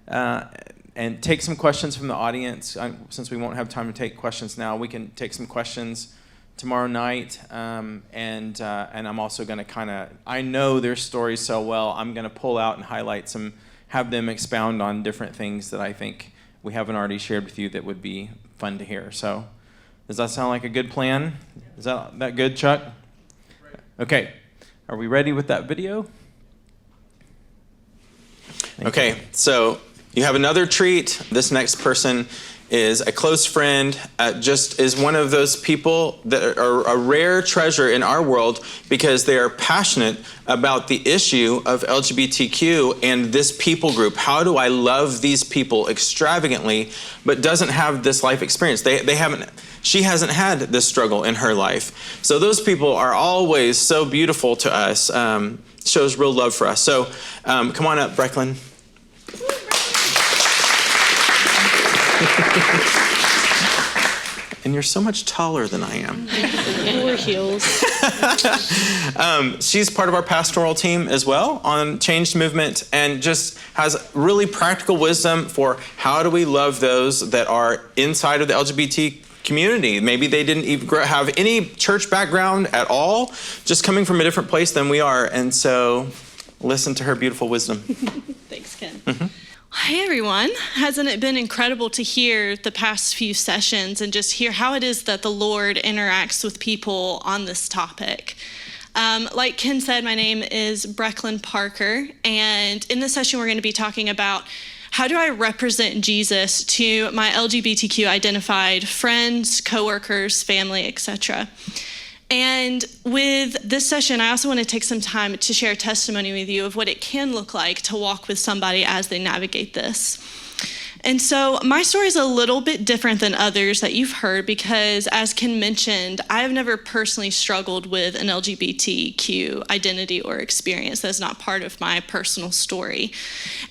and take some questions from the audience. Since we won't have time to take questions now, we can take some questions tomorrow night, and I'm also going to kind of, I know their stories so well, I'm going to pull out and highlight some, have them expound on different things that I think we haven't already shared with you that would be fun to hear. So does that sound like a good plan? Is that good, Chuck? Okay, are we ready with that video? Okay, so you have another treat. This next person is a close friend, just is one of those people that are a rare treasure in our world because they are passionate about the issue of LGBTQ and this people group. How do I love these people extravagantly, but doesn't have this life experience? She hasn't had this struggle in her life. So those people are always so beautiful to us, shows real love for us. So come on up, Breckyn. And you're so much taller than I am. Or heels. She's part of our pastoral team as well on Changed Movement, and just has really practical wisdom for how do we love those that are inside of the LGBT community. Maybe they didn't even have any church background at all, just coming from a different place than we are. And so listen to her beautiful wisdom. Thanks, Ken. Mm-hmm. Hi, everyone. Hasn't it been incredible to hear the past few sessions and just hear how it is that the Lord interacts with people on this topic? Like Ken said, my name is Breckyn Parker, and in this session we're going to be talking about how do I represent Jesus to my LGBTQ identified friends, coworkers, family, etc. And with this session, I also want to take some time to share a testimony with you of what it can look like to walk with somebody as they navigate this. And so my story is a little bit different than others that you've heard because, as Ken mentioned, I've never personally struggled with an LGBTQ identity or experience. That's not part of my personal story.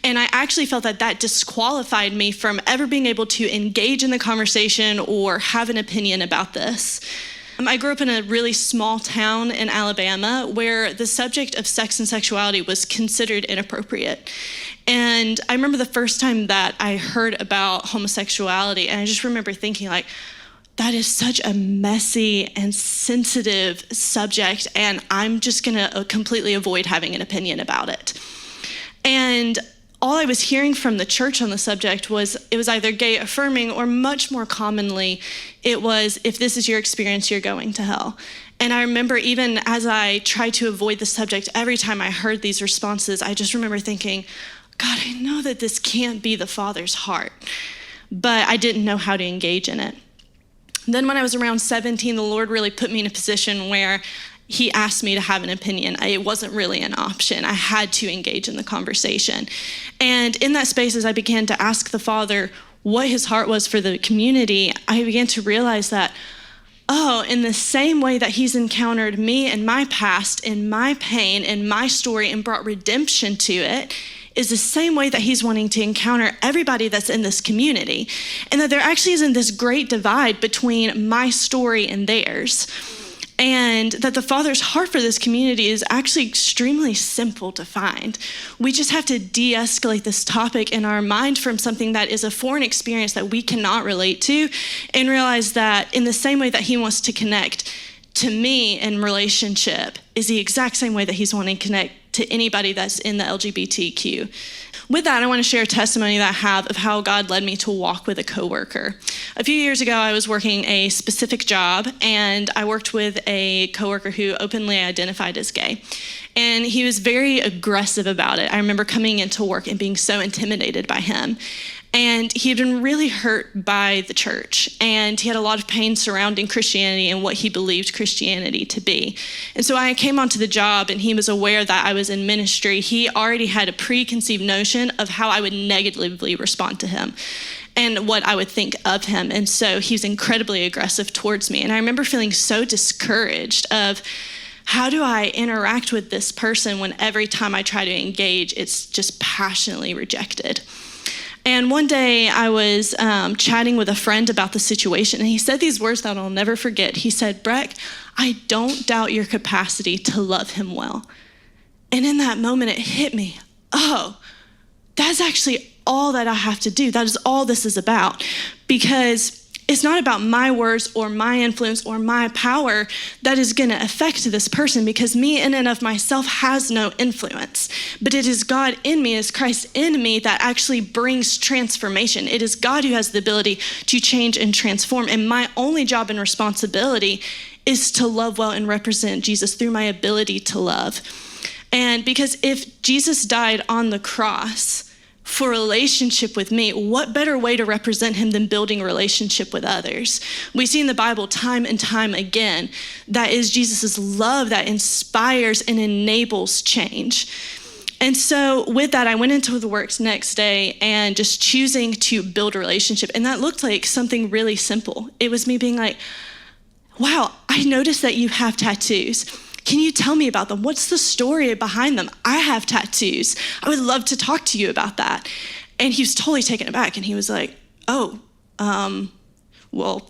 And I actually felt that disqualified me from ever being able to engage in the conversation or have an opinion about this. I grew up in a really small town in Alabama where the subject of sex and sexuality was considered inappropriate. And I remember the first time that I heard about homosexuality, and I just remember thinking, like, that is such a messy and sensitive subject, and I'm just going to completely avoid having an opinion about it. And all I was hearing from the church on the subject was it was either gay affirming, or much more commonly, it was, if this is your experience, you're going to hell. And I remember even as I tried to avoid the subject, every time I heard these responses, I just remember thinking, God, I know that this can't be the Father's heart, but I didn't know how to engage in it. Then when I was around 17, the Lord really put me in a position where he asked me to have an opinion. It wasn't really an option. I had to engage in the conversation. And in that space, as I began to ask the Father what his heart was for the community, I began to realize that, in the same way that he's encountered me and my past and my pain and my story and brought redemption to it, is the same way that he's wanting to encounter everybody that's in this community. And that there actually isn't this great divide between my story and theirs. And that the Father's heart for this community is actually extremely simple to find. We just have to de-escalate this topic in our mind from something that is a foreign experience that we cannot relate to, and realize that in the same way that he wants to connect to me in relationship is the exact same way that he's wanting to connect to anybody that's in the LGBTQ. With that, I want to share a testimony that I have of how God led me to walk with a coworker. A few years ago, I was working a specific job, and I worked with a coworker who openly identified as gay. And he was very aggressive about it. I remember coming into work and being so intimidated by him. And he had been really hurt by the church, and he had a lot of pain surrounding Christianity and what he believed Christianity to be. And so I came onto the job, and he was aware that I was in ministry. He already had a preconceived notion of how I would negatively respond to him and what I would think of him. And so he was incredibly aggressive towards me. And I remember feeling so discouraged of, how do I interact with this person when every time I try to engage, it's just passionately rejected? And one day I was chatting with a friend about the situation, and he said these words that I'll never forget. He said, "Breck, I don't doubt your capacity to love him well." And in that moment, it hit me. Oh, that's actually all that I have to do. That is all this is about. Because it's not about my words or my influence or my power that is going to affect this person, because me in and of myself has no influence. But it is God in me, it is Christ in me that actually brings transformation. It is God who has the ability to change and transform. And my only job and responsibility is to love well and represent Jesus through my ability to love. And because if Jesus died on the cross for relationship with me, what better way to represent him than building a relationship with others? We see in the Bible time and time again that is Jesus' love that inspires and enables change. And so with that, I went into the works next day and just choosing to build a relationship. And that looked like something really simple. It was me being like, wow, I noticed that you have tattoos. Can you tell me about them? What's the story behind them? I have tattoos. I would love to talk to you about that. And he was totally taken aback. And he was like, well,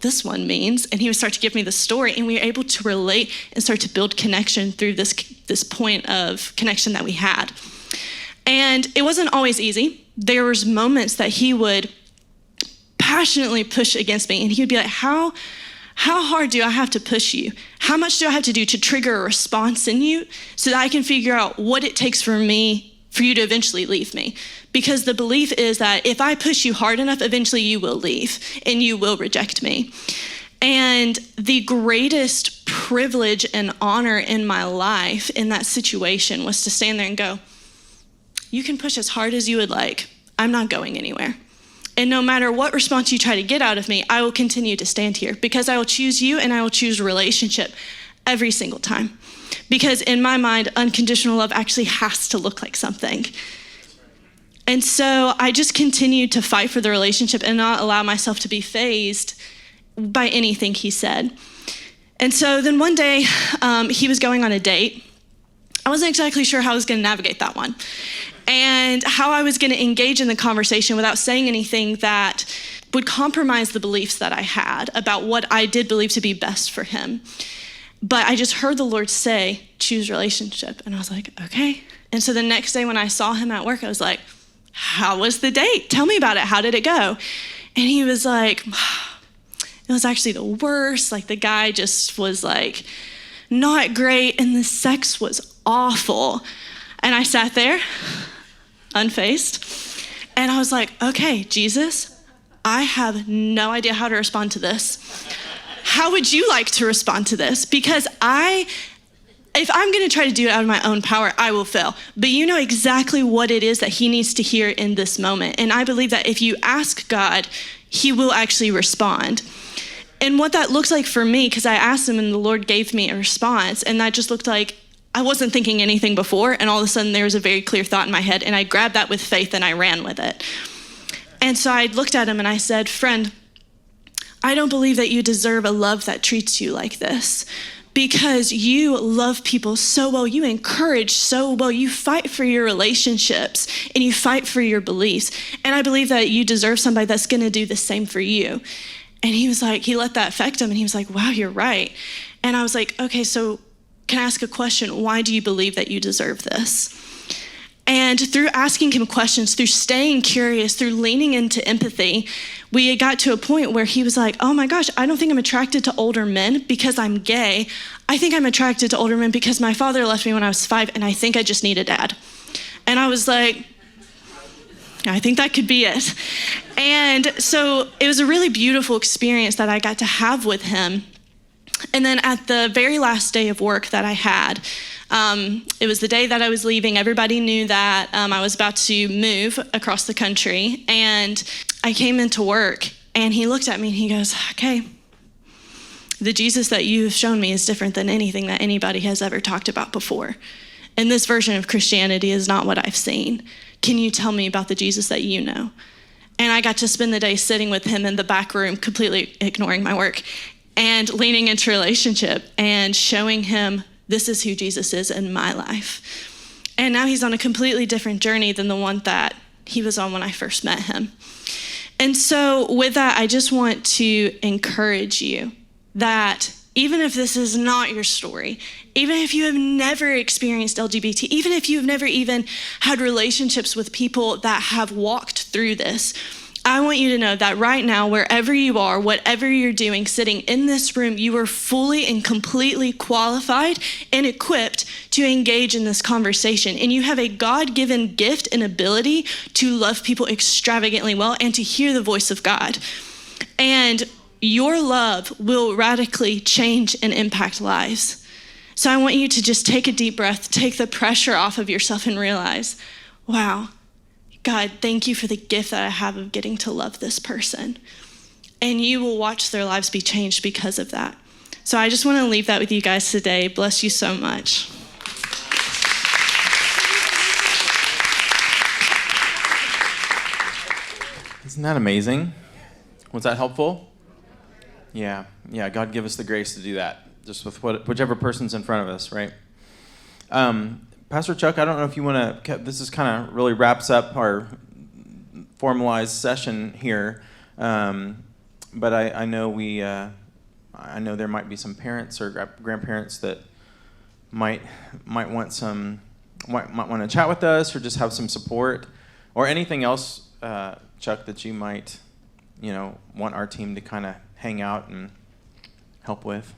this one means, and he would start to give me the story, and we were able to relate and start to build connection through this point of connection that we had. And it wasn't always easy. There was moments that he would passionately push against me, and he would be like, how hard do I have to push you? How much do I have to do to trigger a response in you so that I can figure out what it takes for you to eventually leave me? Because the belief is that if I push you hard enough, eventually you will leave and you will reject me. And the greatest privilege and honor in my life in that situation was to stand there and go, you can push as hard as you would like. I'm not going anywhere. And no matter what response you try to get out of me, I will continue to stand here, because I will choose you and I will choose a relationship every single time. Because in my mind, unconditional love actually has to look like something. And so I just continued to fight for the relationship and not allow myself to be fazed by anything he said. And so then one day he was going on a date. I wasn't exactly sure how I was going to navigate that one, and how I was going to engage in the conversation without saying anything that would compromise the beliefs that I had about what I did believe to be best for him. But I just heard the Lord say, choose relationship. And I was like, okay. And so the next day when I saw him at work, I was like, how was the date? Tell me about it. How did it go? And he was like, it was actually the worst. Like, the guy just was like, not great. And the sex was awful. And I sat there, unfazed, and I was like, okay, Jesus, I have no idea how to respond to this. How would you like to respond to this? Because if I'm going to try to do it out of my own power, I will fail. But you know exactly what it is that he needs to hear in this moment. And I believe that if you ask God, he will actually respond. And what that looked like for me, because I asked him and the Lord gave me a response, and that just looked like I wasn't thinking anything before, and all of a sudden there was a very clear thought in my head, and I grabbed that with faith and I ran with it. And so I looked at him and I said, friend, I don't believe that you deserve a love that treats you like this, because you love people so well, you encourage so well, you fight for your relationships and you fight for your beliefs. And I believe that you deserve somebody that's gonna do the same for you. And he was like, he let that affect him, and he was like, wow, you're right. And I was like, okay, so can I ask a question? Why do you believe that you deserve this? And through asking him questions, through staying curious, through leaning into empathy, we got to a point where he was like, oh my gosh, I don't think I'm attracted to older men because I'm gay. I think I'm attracted to older men because my father left me when I was 5, and I think I just need a dad. And I was like, I think that could be it. And so it was a really beautiful experience that I got to have with him. And then at the very last day of work that I had, it was the day that I was leaving. Everybody knew that I was about to move across the country. And I came into work, and he looked at me and he goes, okay, the Jesus that you have shown me is different than anything that anybody has ever talked about before. And this version of Christianity is not what I've seen. Can you tell me about the Jesus that you know? And I got to spend the day sitting with him in the back room, completely ignoring my work, and leaning into relationship and showing him this is who Jesus is in my life. And now he's on a completely different journey than the one that he was on when I first met him. And so with that, I just want to encourage you that even if this is not your story, even if you have never experienced LGBT, even if you've never even had relationships with people that have walked through this, I want you to know that right now, wherever you are, whatever you're doing, sitting in this room, you are fully and completely qualified and equipped to engage in this conversation. And you have a God-given gift and ability to love people extravagantly well and to hear the voice of God. And your love will radically change and impact lives. So I want you to just take a deep breath, take the pressure off of yourself, and realize, wow, God, thank you for the gift that I have of getting to love this person. And you will watch their lives be changed because of that. So I just want to leave that with you guys today. Bless you so much. Isn't that amazing? Was that helpful? Yeah, God give us the grace to do that, just with whichever person's in front of us, right? Pastor Chuck, I don't know if you want to, this is kind of really wraps up our formalized session here, but I know I know there might be some parents or grandparents that might want want to chat with us or just have some support or anything else, Chuck, that you might, want our team to kind of hang out and help with.